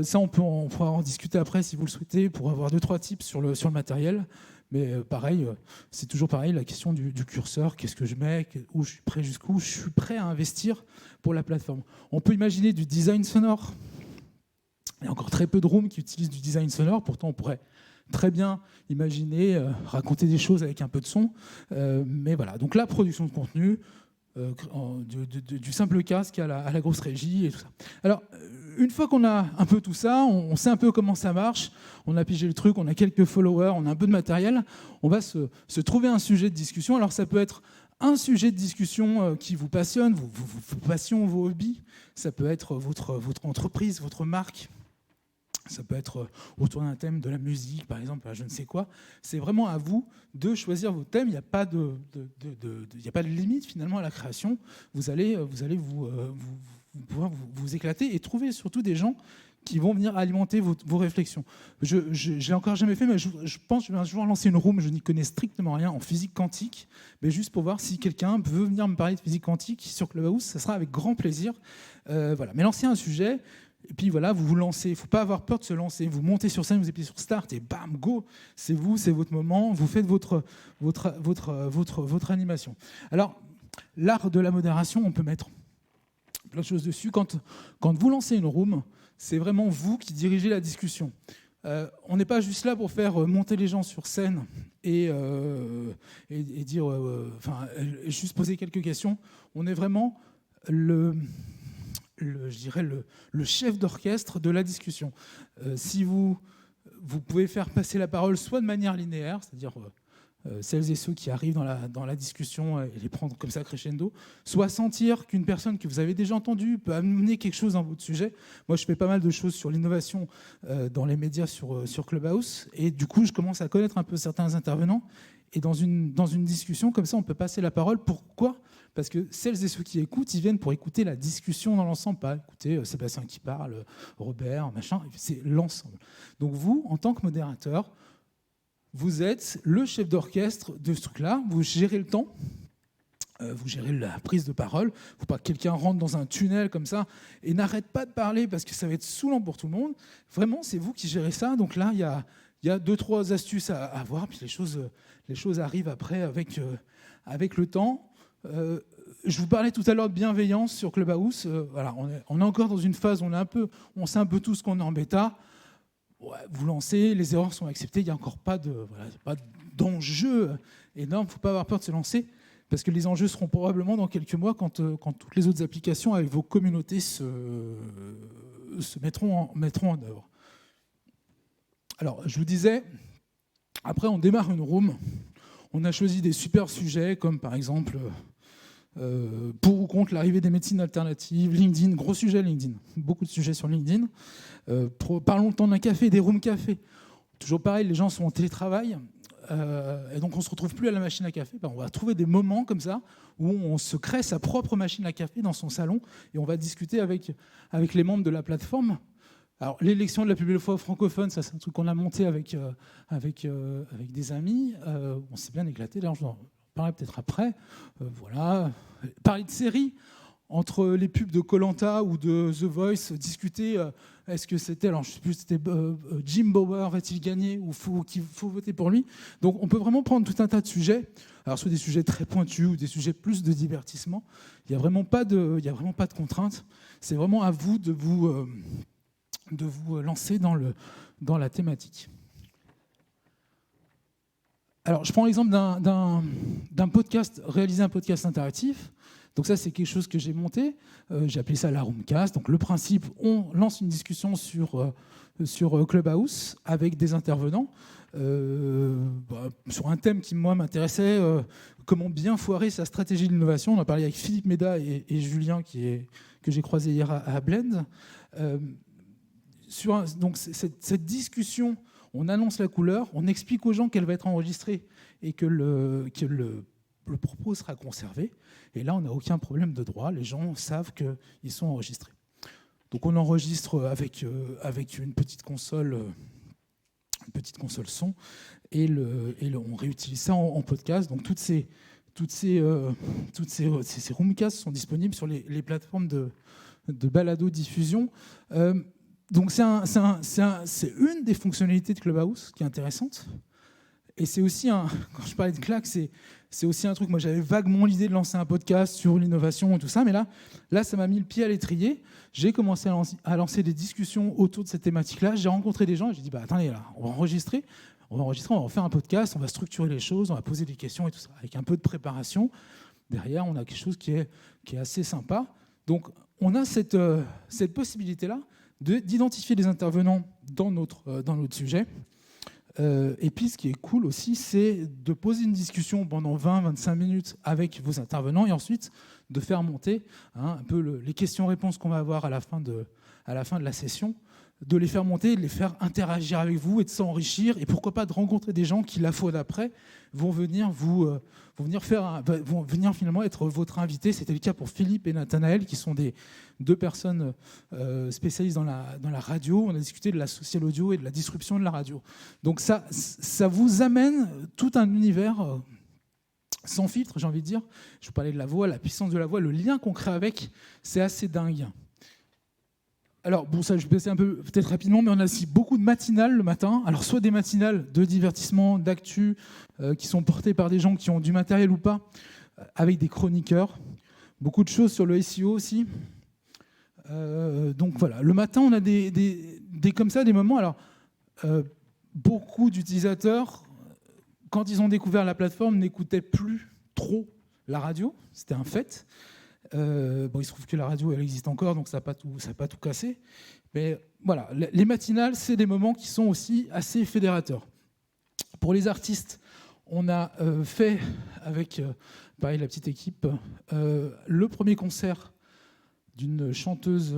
ça on pourra en discuter après si vous le souhaitez, pour avoir 2-3 tips sur le matériel. Mais pareil, c'est toujours pareil, la question du curseur, qu'est-ce que je mets, où je suis prêt, jusqu'où je suis prêt à investir pour la plateforme. On peut imaginer du design sonore. Il y a encore très peu de rooms qui utilisent du design sonore, pourtant on pourrait très bien imaginer raconter des choses avec un peu de son. Mais voilà, donc la production de contenu, du simple casque à la grosse régie et tout ça. Alors, une fois qu'on a un peu tout ça, on sait un peu comment ça marche, on a pigé le truc, on a quelques followers, on a un peu de matériel, on va se trouver un sujet de discussion. Alors ça peut être un sujet de discussion qui vous passionne, vos passions, vos hobbies, ça peut être votre entreprise, votre marque, ça peut être autour d'un thème de la musique, par exemple, je ne sais quoi. C'est vraiment à vous de choisir vos thèmes. Il n'y a pas de limite finalement à la création. Vous allez pouvoir vous éclater et trouver surtout des gens qui vont venir alimenter vos réflexions. Je ne l'ai encore jamais fait, mais je pense que je vais un jour lancer une room, je n'y connais strictement rien, en physique quantique, mais juste pour voir si quelqu'un veut venir me parler de physique quantique sur Clubhouse, ça sera avec grand plaisir. Voilà. Mais lancer un sujet, et puis voilà, vous lancez. Il ne faut pas avoir peur de se lancer. Vous montez sur scène, vous appuyez sur Start et bam, go. C'est vous, c'est votre moment. Vous faites votre animation. Alors, l'art de la modération, on peut mettre plein de choses dessus. Quand vous lancez une room, c'est vraiment vous qui dirigez la discussion. On n'est pas juste là pour faire monter les gens sur scène et dire, juste poser quelques questions. On est vraiment le chef d'orchestre de la discussion. Si vous pouvez faire passer la parole soit de manière linéaire, c'est-à-dire celles et ceux qui arrivent dans la discussion et les prendre comme ça crescendo, soit sentir qu'une personne que vous avez déjà entendue peut amener quelque chose dans votre sujet. Moi, je fais pas mal de choses sur l'innovation dans les médias sur Clubhouse, et du coup, je commence à connaître un peu certains intervenants, et dans une discussion comme ça, on peut passer la parole. Pourquoi ? Parce que celles et ceux qui écoutent, ils viennent pour écouter la discussion dans l'ensemble, pas écouter Sébastien qui parle, Robert, machin, c'est l'ensemble. Donc vous, en tant que modérateur, vous êtes le chef d'orchestre de ce truc-là, vous gérez le temps, vous gérez la prise de parole. Il ne faut pas que quelqu'un rentre dans un tunnel comme ça et n'arrête pas de parler parce que ça va être saoulant pour tout le monde. Vraiment, c'est vous qui gérez ça. Donc là, il y a il y a 2-3 astuces à avoir, puis les choses arrivent après avec le temps. Je vous parlais tout à l'heure de bienveillance sur Clubhouse. Voilà, on est encore dans une phase où on sait un peu tous qu'on est en bêta. Ouais, vous lancez, les erreurs sont acceptées, il n'y a encore pas d'enjeu énorme, il ne faut pas avoir peur de se lancer, parce que les enjeux seront probablement dans quelques mois quand toutes les autres applications avec vos communautés se mettront en œuvre. Alors, je vous disais, après on démarre une room, on a choisi des super sujets, comme par exemple pour ou contre l'arrivée des médecines alternatives, LinkedIn, gros sujet LinkedIn, beaucoup de sujets sur LinkedIn. Parlons le temps d'un café, des rooms café. Toujours pareil, les gens sont en télétravail, et donc on ne se retrouve plus à la machine à café. On va trouver des moments comme ça où on se crée sa propre machine à café dans son salon et on va discuter avec les membres de la plateforme. Alors, l'élection de la plus belle voix francophone, ça c'est un truc qu'on a monté avec des amis. On s'est bien éclaté. Là, je vous en parlerai peut-être après. Voilà. Parler de séries. Entre les pubs de Koh-Lanta ou de The Voice, discuter, est-ce que c'était, alors je ne sais plus, c'était Jim Bauer, va-t-il gagner ou qu'il faut voter pour lui. Donc on peut vraiment prendre tout un tas de sujets, alors soit des sujets très pointus ou des sujets plus de divertissement. Il n'y a vraiment pas de contraintes. C'est vraiment à vous de vous lancer dans la thématique. Alors je prends l'exemple d'un podcast, réaliser un podcast interactif. Donc ça, c'est quelque chose que j'ai monté. J'ai appelé ça la Roomcast. Donc le principe, on lance une discussion sur Clubhouse avec des intervenants sur un thème qui, moi, m'intéressait, comment bien foirer sa stratégie d'innovation. On a parlé avec Philippe Méda et Julien, que j'ai croisé hier à Blend. Donc cette discussion, on annonce la couleur, on explique aux gens qu'elle va être enregistrée et que le propos sera conservé. Et là, on n'a aucun problème de droit. Les gens savent qu'ils sont enregistrés. Donc, on enregistre avec une petite console son, et on réutilise ça en podcast. Donc, toutes ces roomcasts sont disponibles sur les plateformes de balado-diffusion. Donc, c'est une des fonctionnalités de Clubhouse qui est intéressante. Et c'est aussi quand je parlais de claque, c'est aussi un truc, moi j'avais vaguement l'idée de lancer un podcast sur l'innovation et tout ça, mais là ça m'a mis le pied à l'étrier. J'ai commencé à lancer des discussions autour de cette thématique-là. J'ai rencontré des gens et j'ai dit, attendez, là, on va enregistrer, on va faire un podcast, on va structurer les choses, on va poser des questions et tout ça. Avec un peu de préparation, derrière, on a quelque chose qui est assez sympa. Donc on a cette possibilité-là d'identifier les intervenants dans notre sujet. Et puis, ce qui est cool aussi, c'est de poser une discussion pendant 20-25 minutes avec vos intervenants et ensuite de faire monter un peu les questions-réponses qu'on va avoir à la fin de la session, de les faire monter, de les faire interagir avec vous et de s'enrichir. Et pourquoi pas de rencontrer des gens qui, la fois d'après, vont venir finalement être votre invité. C'était le cas pour Philippe et Nathanaël, qui sont deux personnes spécialistes dans la radio. On a discuté de la social audio et de la disruption de la radio. Donc ça vous amène tout un univers sans filtre, j'ai envie de dire. Je vous parlais de la voix, la puissance de la voix, le lien qu'on crée avec, c'est assez dingue. Alors, bon, ça, je vais passer un peu peut-être rapidement, mais on a aussi beaucoup de matinales le matin. Alors, soit des matinales de divertissement, d'actu, qui sont portées par des gens qui ont du matériel ou pas, avec des chroniqueurs. Beaucoup de choses sur le SEO aussi. Donc voilà, le matin, on a des comme ça, des moments. Alors, beaucoup d'utilisateurs, quand ils ont découvert la plateforme, n'écoutaient plus trop la radio. C'était un fait. Il se trouve que la radio, elle existe encore, donc ça n'a pas tout cassé. Mais voilà, les matinales, c'est des moments qui sont aussi assez fédérateurs. Pour les artistes, on a fait, avec pareil, la petite équipe, le premier concert d'une chanteuse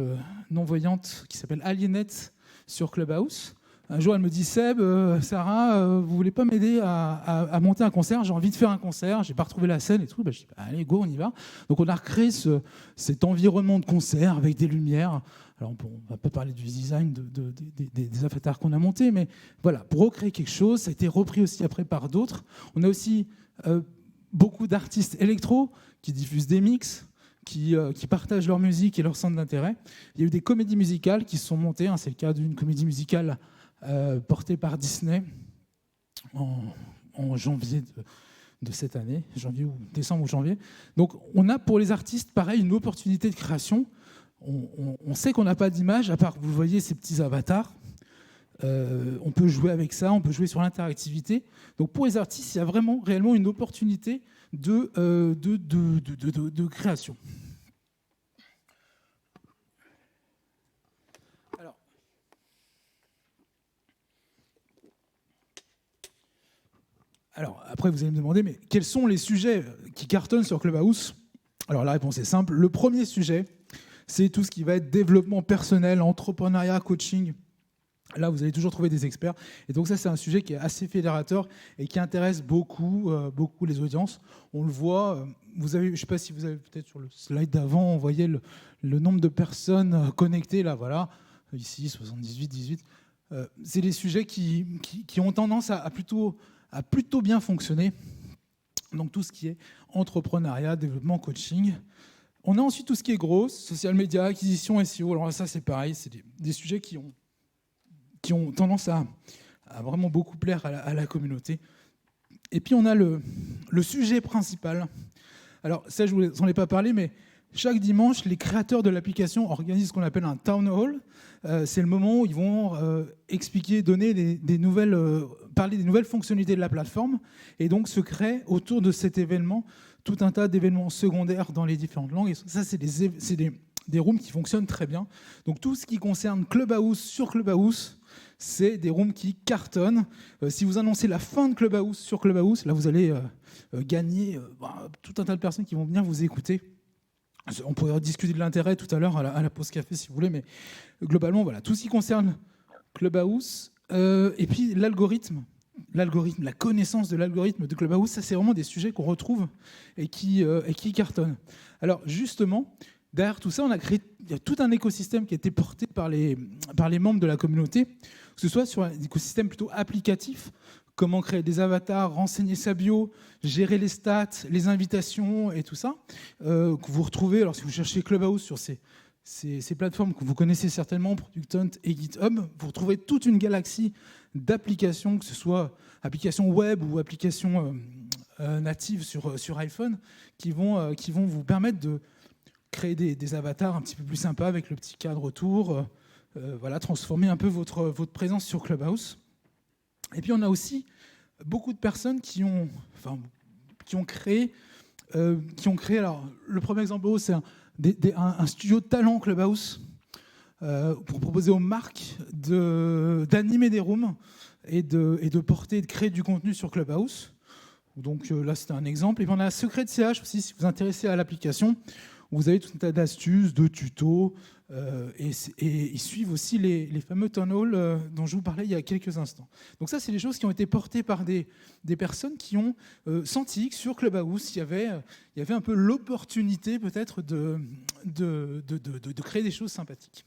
non-voyante qui s'appelle Aliénette sur Clubhouse. Un jour, elle me dit, Seb, Sarah, vous voulez pas m'aider à monter un concert? J'ai envie de faire un concert, j'ai pas retrouvé la scène et tout. Je dis, allez, go, on y va. Donc, on a recréé cet environnement de concert avec des lumières. Alors, on va pas parler du design des avatars qu'on a montés, mais voilà, pour recréer quelque chose, ça a été repris aussi après par d'autres. On a aussi beaucoup d'artistes électro qui diffusent des mix, qui partagent leur musique et leur centre d'intérêt. Il y a eu des comédies musicales qui se sont montées. C'est le cas d'une comédie musicale porté par Disney en janvier de cette année, décembre ou janvier. Donc on a pour les artistes, pareil, une opportunité de création. On sait qu'on n'a pas d'image, à part, vous voyez, ces petits avatars. On peut jouer avec ça, on peut jouer sur l'interactivité. Donc pour les artistes, il y a vraiment, réellement une opportunité de création. Alors, après, vous allez me demander, mais quels sont les sujets qui cartonnent sur Clubhouse? Alors, la réponse est simple. Le premier sujet, c'est tout ce qui va être développement personnel, entrepreneuriat, coaching. Là, vous allez toujours trouver des experts. Et donc ça, c'est un sujet qui est assez fédérateur et qui intéresse beaucoup les audiences. On le voit, je ne sais pas si vous avez peut-être sur le slide d'avant, on voyait le nombre de personnes connectées, là, voilà, ici, 78, 18. C'est des sujets qui ont tendance à plutôt bien fonctionner. Donc tout ce qui est entrepreneuriat, développement, coaching. On a ensuite tout ce qui est gros, social media, acquisition, SEO. Alors ça, c'est pareil, c'est des sujets qui ont tendance à vraiment beaucoup plaire à la communauté. Et puis on a le sujet principal. Alors ça, je ne vous en ai pas parlé, mais chaque dimanche, les créateurs de l'application organisent ce qu'on appelle un town hall. C'est le moment où ils vont expliquer, donner parler des nouvelles fonctionnalités de la plateforme. Et donc se crée autour de cet événement tout un tas d'événements secondaires dans les différentes langues. Et ça, c'est des rooms qui fonctionnent très bien. Donc tout ce qui concerne Clubhouse sur Clubhouse, c'est des rooms qui cartonnent. Si vous annoncez la fin de Clubhouse sur Clubhouse, là vous allez gagner tout un tas de personnes qui vont venir vous écouter. On pourrait discuter de l'intérêt tout à l'heure à la pause café si vous voulez, mais globalement, voilà, tout ce qui concerne Clubhouse. Et puis l'algorithme, la connaissance de l'algorithme de Clubhouse, ça c'est vraiment des sujets qu'on retrouve et qui cartonnent. Alors justement, derrière tout ça, il y a tout un écosystème qui a été porté par les membres de la communauté, que ce soit sur un écosystème plutôt applicatif, comment créer des avatars, renseigner sa bio, gérer les stats, les invitations et tout ça, que vous retrouvez, alors si vous cherchez Clubhouse sur ces plateformes que vous connaissez certainement, Product Hunt et GitHub, vous retrouvez toute une galaxie d'applications, que ce soit applications web ou applications natives sur iPhone, qui vont vous permettre de créer des avatars un petit peu plus sympas avec le petit cadre autour, transformer un peu votre présence sur Clubhouse. Et puis on a aussi beaucoup de personnes qui ont créé. Alors le premier exemple, c'est un studio de talent Clubhouse pour proposer aux marques d'animer des rooms et de porter, de créer du contenu sur Clubhouse. Donc là, c'était un exemple. Et puis on a Secret CH aussi, si vous vous intéressez à l'application. Vous avez tout un tas d'astuces, de tutos, et ils suivent aussi les fameux town halls dont je vous parlais il y a quelques instants. Donc ça, c'est des choses qui ont été portées par des personnes qui ont senti que sur Clubhouse, il y avait un peu l'opportunité peut-être de créer des choses sympathiques.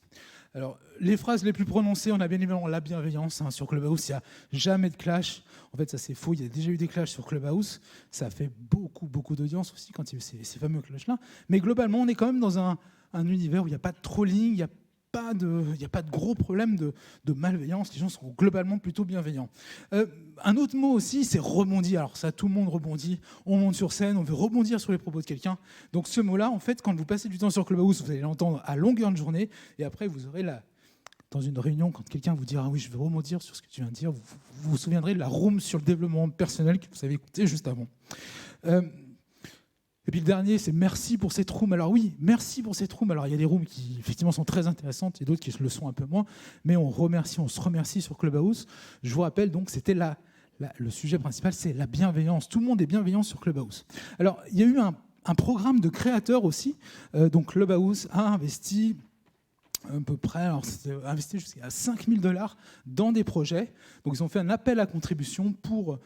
Alors, les phrases les plus prononcées, on a bien évidemment la bienveillance. Sur Clubhouse, il n'y a jamais de clash. En fait, ça c'est faux, il y a déjà eu des clashs sur Clubhouse. Ça a fait beaucoup d'audience aussi quand il y a eu ces fameux clashs-là. Mais globalement, on est quand même dans un univers où il n'y a pas de trolling, il n'y a pas de gros problèmes de malveillance. Les gens sont globalement plutôt bienveillants. Un autre mot aussi, c'est rebondir. Alors ça, tout le monde rebondit. On monte sur scène, on veut rebondir sur les propos de quelqu'un. Donc ce mot-là, en fait, quand vous passez du temps sur Clubhouse, vous allez l'entendre à longueur de journée. Et après, vous aurez dans une réunion, quand quelqu'un vous dira « oui, je veux rebondir sur ce que tu viens de dire », vous vous souviendrez de la room sur le développement personnel que vous avez écouté juste avant. Et puis le dernier, c'est merci pour cette room. Alors oui, merci pour cette room. Alors il y a des rooms qui effectivement sont très intéressantes et d'autres qui le sont un peu moins, mais on se remercie sur Clubhouse. Je vous rappelle donc, c'était le sujet principal, c'est la bienveillance. Tout le monde est bienveillant sur Clubhouse. Alors il y a eu un programme de créateurs aussi. Donc Clubhouse a investi à peu près, alors c'était investi jusqu'à $5 000 dans des projets. Donc ils ont fait un appel à contribution pour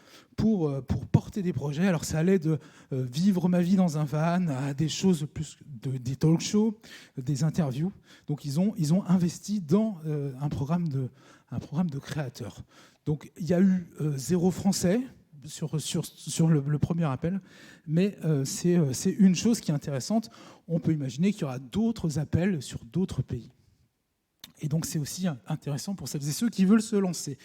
porter des projets. Alors ça allait de vivre ma vie dans un van à des choses plus des talk shows, des interviews. Donc ils ont investi dans un programme de créateurs. Donc il y a eu 0 Français sur le premier appel, mais c'est une chose qui est intéressante. On peut imaginer qu'il y aura d'autres appels sur d'autres pays. Et donc, c'est aussi intéressant pour celles et ceux qui veulent se lancer.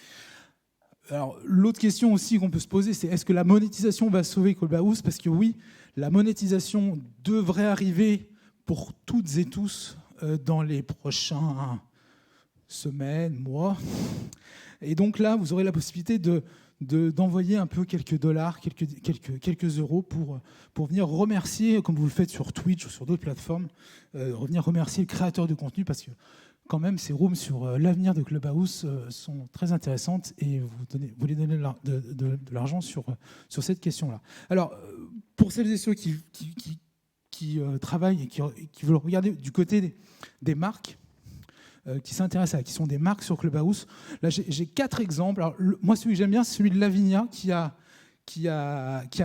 Alors, l'autre question aussi qu'on peut se poser, c'est est-ce que la monétisation va sauver Clubhouse? Parce que oui, la monétisation devrait arriver pour toutes et tous dans les prochaines semaines, mois. Et donc là, vous aurez la possibilité d'envoyer un peu quelques dollars, quelques euros pour venir remercier, comme vous le faites sur Twitch ou sur d'autres plateformes, venir remercier le créateur de contenu, parce que quand même, ces rooms sur l'avenir de Clubhouse sont très intéressantes et vous voulez donner de l'argent sur cette question-là. Alors, pour celles et ceux qui travaillent et qui veulent regarder du côté des marques, qui s'intéressent qui sont des marques sur Clubhouse, là j'ai 4 exemples. Alors, moi, celui que j'aime bien, c'est celui de Lavinia qui a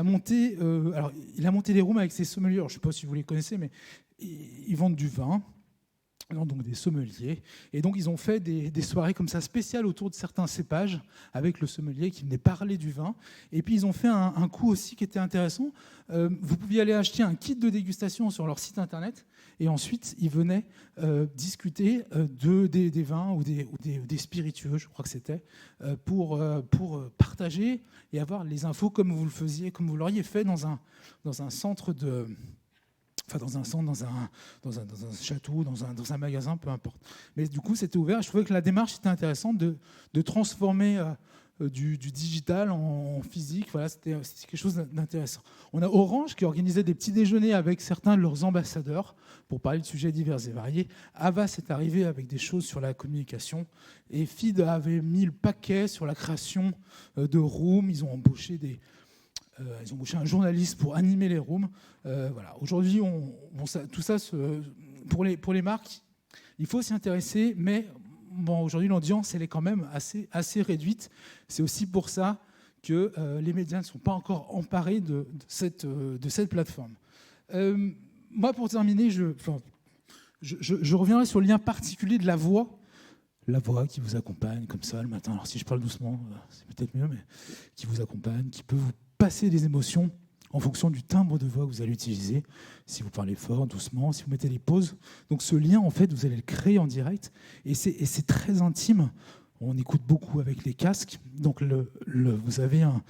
monté. Alors, il a monté des rooms avec ses sommeliers. Alors, je ne sais pas si vous les connaissez, mais ils vendent du vin. Donc des sommeliers. Et donc, ils ont fait des soirées comme ça spéciales autour de certains cépages avec le sommelier qui venait parler du vin. Et puis, ils ont fait un coup aussi qui était intéressant. Vous pouviez aller acheter un kit de dégustation sur leur site internet. Et ensuite, ils venaient discuter des vins ou des spiritueux, je crois que c'était, pour partager et avoir les infos comme vous le faisiez, comme vous l'auriez fait dans un centre de... Enfin, dans un centre, dans un château, dans un magasin, peu importe. Mais du coup, c'était ouvert. Je trouvais que la démarche était intéressante de transformer du digital en physique. Voilà, c'était quelque chose d'intéressant. On a Orange qui organisait des petits déjeuners avec certains de leurs ambassadeurs pour parler de sujets divers et variés. Havas est arrivé avec des choses sur la communication. Et FID avait mis le paquet sur la création de rooms. Ils ont embauché un journaliste pour animer les rooms. Voilà. Aujourd'hui, tout ça, pour les marques, il faut s'y intéresser, mais aujourd'hui, l'audience, elle est quand même assez réduite. C'est aussi pour ça que les médias ne sont pas encore emparés de cette plateforme. Moi, pour terminer, je reviendrai sur le lien particulier de la voix. La voix qui vous accompagne comme ça le matin. Alors si je parle doucement, c'est peut-être mieux, mais qui vous accompagne, qui peut vous passer des émotions en fonction du timbre de voix que vous allez utiliser. Si vous parlez fort, doucement, si vous mettez des pauses. Donc ce lien, en fait, vous allez le créer en direct. Et c'est très intime. On écoute beaucoup avec les casques. Donc vous avez un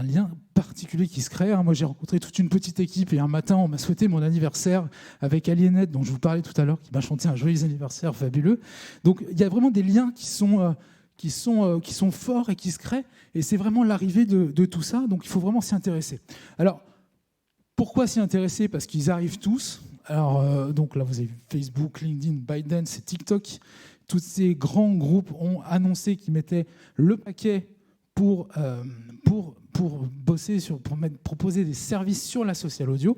lien particulier qui se crée. Moi, j'ai rencontré toute une petite équipe et un matin, on m'a souhaité mon anniversaire avec Aliénette, dont je vous parlais tout à l'heure, qui m'a chanté un joyeux anniversaire fabuleux. Donc, il y a vraiment des liens qui sont forts et qui se créent. Et c'est vraiment l'arrivée de tout ça. Donc, il faut vraiment s'y intéresser. Alors, pourquoi s'y intéresser? Parce qu'ils arrivent tous. Alors, donc là, vous avez Facebook, LinkedIn, ByteDance et TikTok. Tous ces grands groupes ont annoncé qu'ils mettaient le paquet pour bosser pour proposer des services sur la social audio.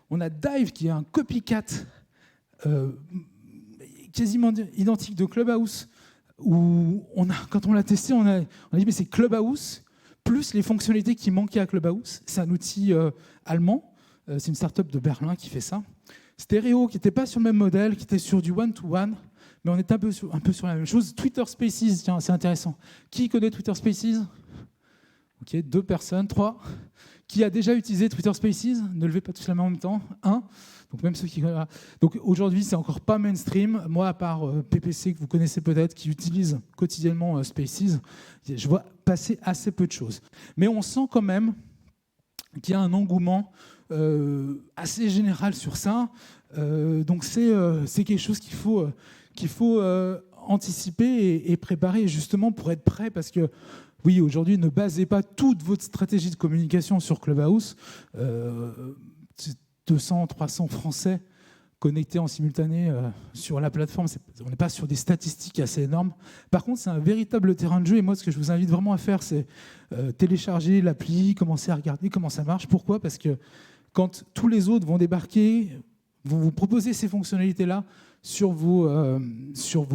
On a Dive qui est un copycat quasiment identique de Clubhouse, où quand on l'a testé, on a dit mais c'est Clubhouse plus les fonctionnalités qui manquaient à Clubhouse. C'est un outil allemand, c'est une start-up de Berlin qui fait ça. Stéréo qui n'était pas sur le même modèle, qui était sur du one-to-one, mais on est un peu sur la même chose. Twitter Spaces, tiens, c'est intéressant. Qui connaît Twitter Spaces? Ok, 2 personnes, 3. Qui a déjà utilisé Twitter Spaces? Ne levez pas tous la main en même temps. 1. Donc même ceux qui... Donc aujourd'hui, c'est encore pas mainstream. Moi, à part PPC, que vous connaissez peut-être, qui utilise quotidiennement Spaces, je vois passer assez peu de choses. Mais on sent quand même qu'il y a un engouement assez général sur ça. Donc c'est quelque chose qu'il faut anticiper et préparer justement pour être prêt, parce que oui, aujourd'hui, ne basez pas toute votre stratégie de communication sur Clubhouse. 200, 300 Français connectés en simultané sur la plateforme. On n'est pas sur des statistiques assez énormes. Par contre, c'est un véritable terrain de jeu. Et moi, ce que je vous invite vraiment à faire, c'est télécharger l'appli, commencer à regarder comment ça marche. Pourquoi? Parce que quand tous les autres vont débarquer, vont vous proposer ces fonctionnalités-là sur vos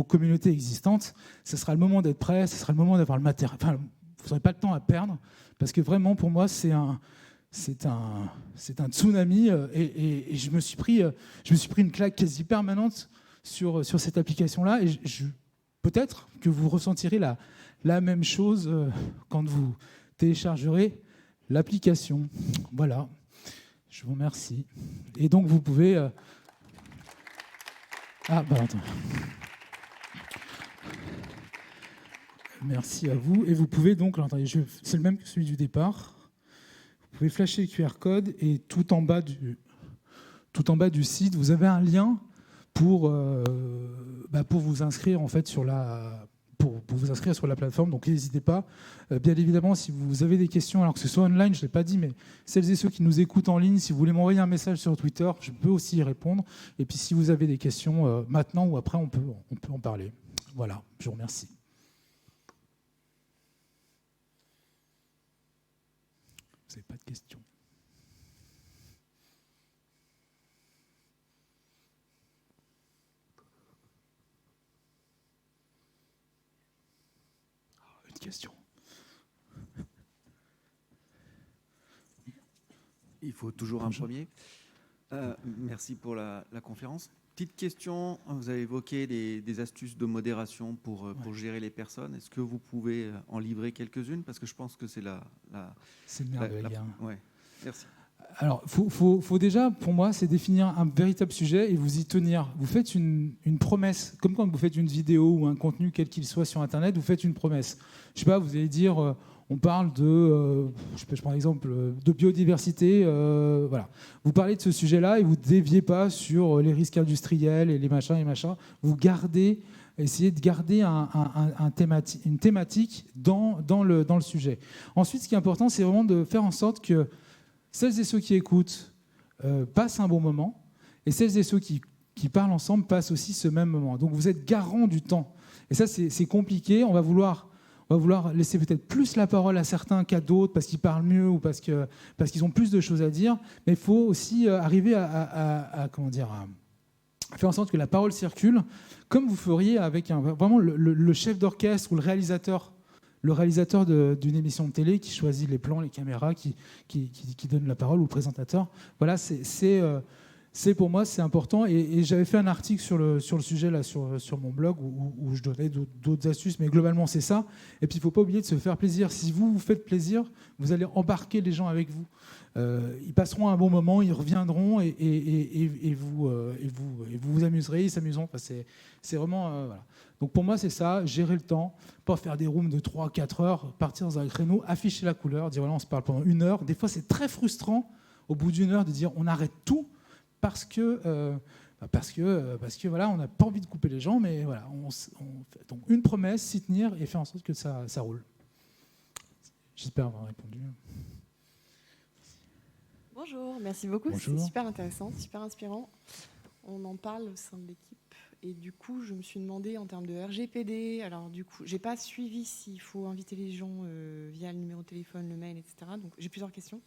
communautés existantes, ce sera le moment d'être prêt, ce sera le moment d'avoir le matériel. Enfin, vous n'aurez pas le temps à perdre, parce que vraiment, pour moi, c'est un tsunami. Et je me suis pris une claque quasi permanente sur cette application-là. Et peut-être que vous ressentirez la même chose quand vous téléchargerez l'application. Voilà. Je vous remercie. Et donc, vous pouvez... Ah, bah attends. Merci à vous. Et vous pouvez donc, alors, attendez, c'est le même que celui du départ. Vous pouvez flasher le QR code et tout en bas du site, vous avez un lien pour vous inscrire en fait pour vous inscrire sur la plateforme. Donc n'hésitez pas. Bien évidemment, si vous avez des questions, alors que ce soit online, je ne l'ai pas dit, mais celles et ceux qui nous écoutent en ligne, si vous voulez m'envoyer un message sur Twitter, je peux aussi y répondre. Et puis si vous avez des questions maintenant ou après, on peut en parler. Voilà, je vous remercie. Vous n'avez pas de questions? Une question. Il faut toujours un premier. Merci pour la conférence. Petite question, vous avez évoqué des astuces de modération pour gérer les personnes. Est-ce que vous pouvez en livrer quelques-unes? Parce que je pense que c'est c'est le nerf de la guerre. Ouais. Merci. Alors, faut déjà, pour moi, c'est définir un véritable sujet et vous y tenir. Vous faites une promesse, comme quand vous faites une vidéo ou un contenu, quel qu'il soit sur Internet, vous faites une promesse. Je sais pas, vous allez dire, on parle je prends l'exemple de biodiversité, voilà. Vous parlez de ce sujet-là et vous ne déviez pas sur les risques industriels et les machins. Vous essayez de garder une thématique dans le sujet. Ensuite, ce qui est important, c'est vraiment de faire en sorte que celles et ceux qui écoutent passent un bon moment, et celles et ceux qui parlent ensemble passent aussi ce même moment. Donc vous êtes garant du temps. Et ça, c'est compliqué. On va vouloir laisser peut-être plus la parole à certains qu'à d'autres, parce qu'ils parlent mieux ou parce qu'ils ont plus de choses à dire. Mais il faut aussi arriver à faire en sorte que la parole circule, comme vous feriez avec vraiment le chef d'orchestre ou le réalisateur d'une émission de télé qui choisit les plans, les caméras, qui donne la parole, ou le présentateur. Voilà, c'est pour moi, c'est important. Et j'avais fait un article sur le sujet là, sur mon blog où je donnais d'autres astuces, mais globalement, c'est ça. Et puis, il ne faut pas oublier de se faire plaisir. Si vous vous faites plaisir, vous allez embarquer les gens avec vous. Ils passeront un bon moment, ils reviendront et vous vous amuserez, ils s'amuseront. Enfin, c'est vraiment... voilà. Donc pour moi, c'est ça, gérer le temps, pas faire des rooms de 3-4 heures, partir dans un créneau, afficher la couleur, dire voilà, on se parle pendant 1 heure. Des fois, c'est très frustrant, au bout d'1 heure, de dire on arrête tout parce que voilà, on n'a pas envie de couper les gens, mais voilà, on fait donc une promesse, s'y tenir et faire en sorte que ça roule. J'espère avoir répondu. Bonjour, merci beaucoup, Bonjour. c'est super intéressant, super inspirant. On en parle au sein de l'équipe. Et du coup, je me suis demandé en termes de RGPD, alors du coup, j'ai pas suivi s'il faut inviter les gens via le numéro de téléphone, le mail, etc. Donc j'ai plusieurs questions.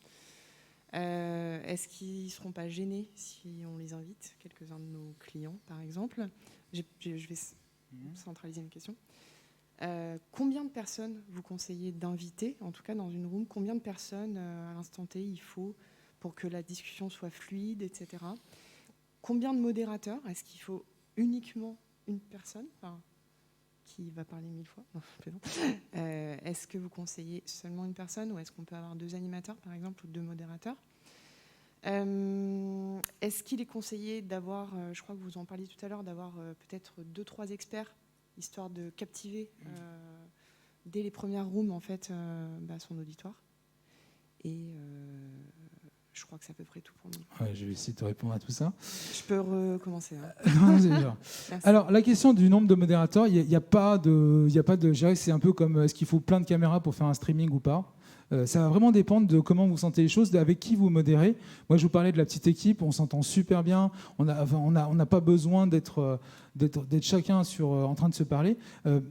Est-ce qu'ils ne seront pas gênés si on les invite, quelques-uns de nos clients, par exemple? Je vais centraliser mes questions. Combien de personnes vous conseillez d'inviter, en tout cas dans une room? Combien de personnes à l'instant T il faut pour que la discussion soit fluide, etc. Combien de modérateurs? Est-ce qu'il faut uniquement une personne qui va parler 1000 fois? Non, est-ce que vous conseillez seulement une personne ou est-ce qu'on peut avoir 2 animateurs, par exemple, ou 2 modérateurs? Est-ce qu'il est conseillé d'avoir, je crois que vous en parliez tout à l'heure, d'avoir peut-être 2-3 experts, histoire de captiver dès les premières rooms, en fait, son auditoire? Et je crois que c'est à peu près tout pour nous. Ouais, je vais essayer de répondre à tout ça. Je peux recommencer. Non, c'est bien. Alors, la question du nombre de modérateurs, il n'y a pas de... Je dirais que c'est un peu comme est-ce qu'il faut plein de caméras pour faire un streaming ou pas. Ça va vraiment dépendre de comment vous sentez les choses, avec qui vous modérez. Moi, je vous parlais de la petite équipe, on s'entend super bien. On n'a pas besoin d'être chacun en train de se parler. On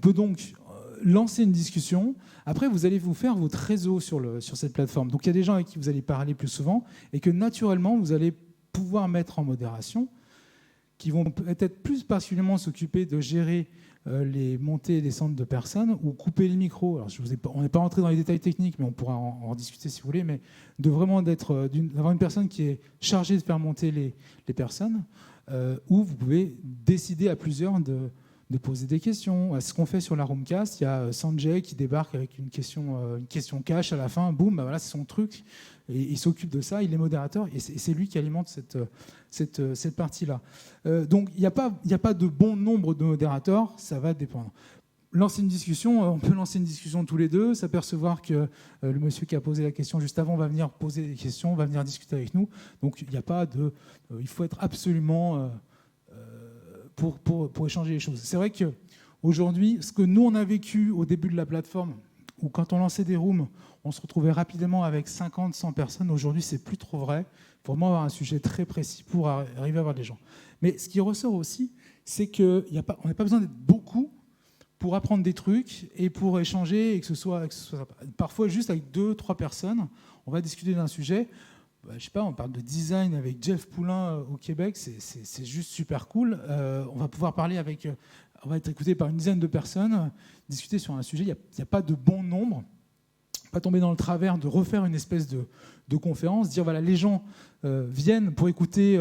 peut donc lancer une discussion. Après, vous allez vous faire votre réseau sur cette plateforme. Donc, il y a des gens avec qui vous allez parler plus souvent et que naturellement, vous allez pouvoir mettre en modération, qui vont peut-être plus particulièrement s'occuper de gérer les montées et descentes de personnes ou couper les micros. Alors, on n'est pas rentré dans les détails techniques, mais on pourra en discuter si vous voulez, mais d'avoir une personne qui est chargée de faire monter les personnes, où vous pouvez décider à plusieurs de de poser des questions. C'est ce qu'on fait sur la Roomcast. Il y a Sanjay qui débarque avec une question cash à la fin. Boum, bah voilà, c'est son truc. Et il s'occupe de ça, il est modérateur, et c'est lui qui alimente cette partie-là. Donc il n'y a pas de bon nombre de modérateurs, ça va dépendre. Lancer une discussion, on peut lancer une discussion tous les deux, s'apercevoir que le monsieur qui a posé la question juste avant va venir poser des questions, va venir discuter avec nous. Donc il n'y a pas de... il faut être absolument... pour échanger les choses. C'est vrai qu'aujourd'hui, ce que nous, on a vécu au début de la plateforme, où quand on lançait des rooms, on se retrouvait rapidement avec 50, 100 personnes. Aujourd'hui, c'est plus trop vrai. Il faut vraiment avoir un sujet très précis pour arriver à avoir des gens. Mais ce qui ressort aussi, c'est qu'on n'a pas besoin d'être beaucoup pour apprendre des trucs et pour échanger, et que ce soit parfois juste avec 2, 3 personnes, on va discuter d'un sujet. Je sais pas, on parle de design avec Jeff Poulin au Québec, c'est juste super cool. On va pouvoir parler on va être écouté par une dizaine de personnes, discuter sur un sujet. Il n'y a pas de bon nombre. Pas tomber dans le travers de refaire une espèce de conférence, dire voilà, les gens viennent pour écouter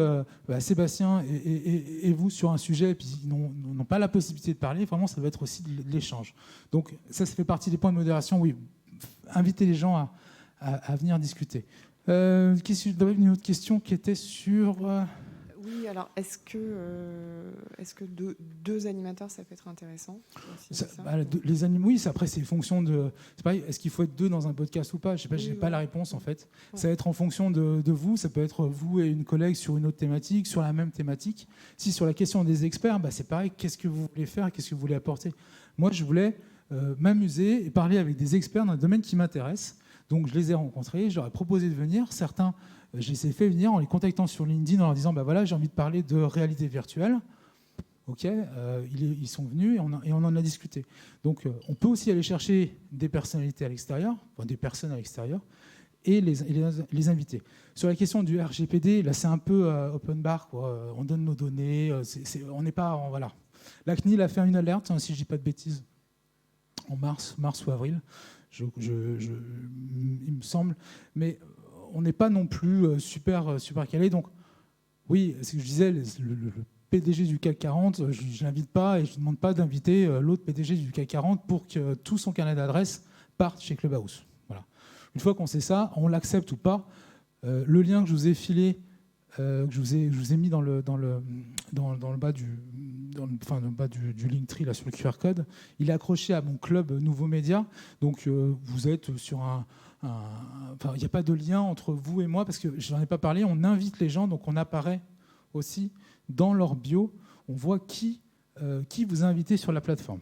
Sébastien et vous sur un sujet, et puis ils n'ont pas la possibilité de parler. Vraiment, ça va être aussi de l'échange. Donc ça fait partie des points de modération. Oui, inviter les gens à venir discuter. Une autre question qui était sur... Oui, alors est-ce que deux animateurs, ça peut être intéressant les animaux, oui, après c'est fonction de... C'est pareil, est-ce qu'il faut être 2 dans un podcast ou pas? Je sais pas, oui, j'ai pas la réponse en fait. Ouais. Ça va être en fonction de vous, ça peut être vous et une collègue sur une autre thématique, sur la même thématique. Si sur la question des experts, c'est pareil, qu'est-ce que vous voulez faire, qu'est-ce que vous voulez apporter? Moi, je voulais m'amuser et parler avec des experts dans un domaine qui m'intéresse. Donc je les ai rencontrés, je leur ai proposé de venir. Certains, je les ai fait venir en les contactant sur LinkedIn en leur disant voilà, j'ai envie de parler de réalité virtuelle. Ok, ils sont venus et on en a discuté. Donc on peut aussi aller chercher des personnalités à l'extérieur, enfin, des personnes à l'extérieur, et les inviter. Sur la question du RGPD, là c'est un peu open bar, quoi. On donne nos données, on n'est pas... voilà. La CNIL a fait une alerte, si je ne dis pas de bêtises, en mars ou avril. Il me semble, mais on n'est pas non plus super calé. Donc, oui, c'est ce que je disais, le PDG du CAC 40, je ne l'invite pas et je ne demande pas d'inviter l'autre PDG du CAC 40 pour que tout son carnet d'adresses parte chez Clubhouse. Voilà. Une fois qu'on sait ça, on l'accepte ou pas. Le lien que je vous ai filé, que je vous ai mis dans le bas du Linktree là, sur le QR code, il est accroché à mon club Nouveaux Médias. Donc vous êtes sur il n'y a pas de lien entre vous et moi parce que je n'en ai pas parlé. On invite les gens, donc on apparaît aussi dans leur bio. On voit qui vous a invité sur la plateforme.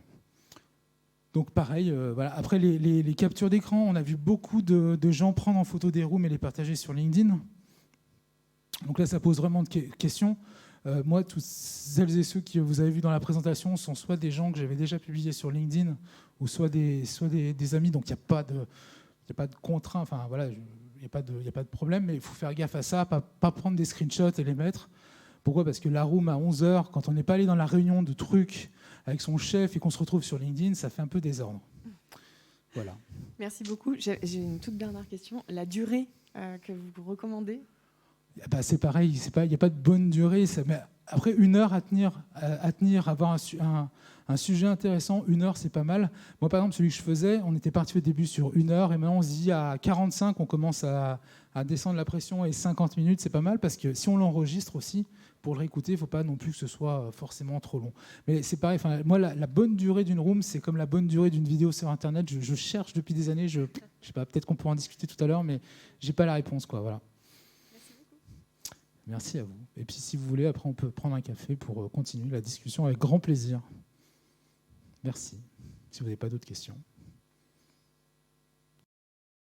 Donc pareil, voilà. Après les captures d'écran, on a vu beaucoup de gens prendre en photo des rooms et les partager sur LinkedIn. Donc là, ça pose vraiment de questions. Moi, tous celles et ceux que vous avez vus dans la présentation sont soit des gens que j'avais déjà publiés sur LinkedIn, ou soit des amis. Donc il n'y a pas de contraint. Enfin voilà, il n'y a pas de problème. Mais il faut faire gaffe à ça, pas prendre des screenshots et les mettre. Pourquoi? Parce que la room à 11h, quand on n'est pas allé dans la réunion de trucs avec son chef et qu'on se retrouve sur LinkedIn, ça fait un peu désordre. Voilà. Merci beaucoup. J'ai une toute dernière question. La durée que vous recommandez? C'est pareil, il n'y a pas de bonne durée. Mais après, 1 heure à tenir, avoir un sujet intéressant, 1 heure, c'est pas mal. Moi, par exemple, celui que je faisais, on était parti au début sur 1 heure, et maintenant on se dit à 45, on commence à descendre la pression, et 50 minutes, c'est pas mal, parce que si on l'enregistre aussi, pour le réécouter, il ne faut pas non plus que ce soit forcément trop long. Mais c'est pareil, moi, la bonne durée d'une room, c'est comme la bonne durée d'une vidéo sur Internet. Je cherche depuis des années, je sais pas, peut-être qu'on pourra en discuter tout à l'heure, mais je n'ai pas la réponse, quoi, voilà. Merci à vous. Et puis si vous voulez, après on peut prendre un café pour continuer la discussion avec grand plaisir. Merci. Si vous n'avez pas d'autres questions.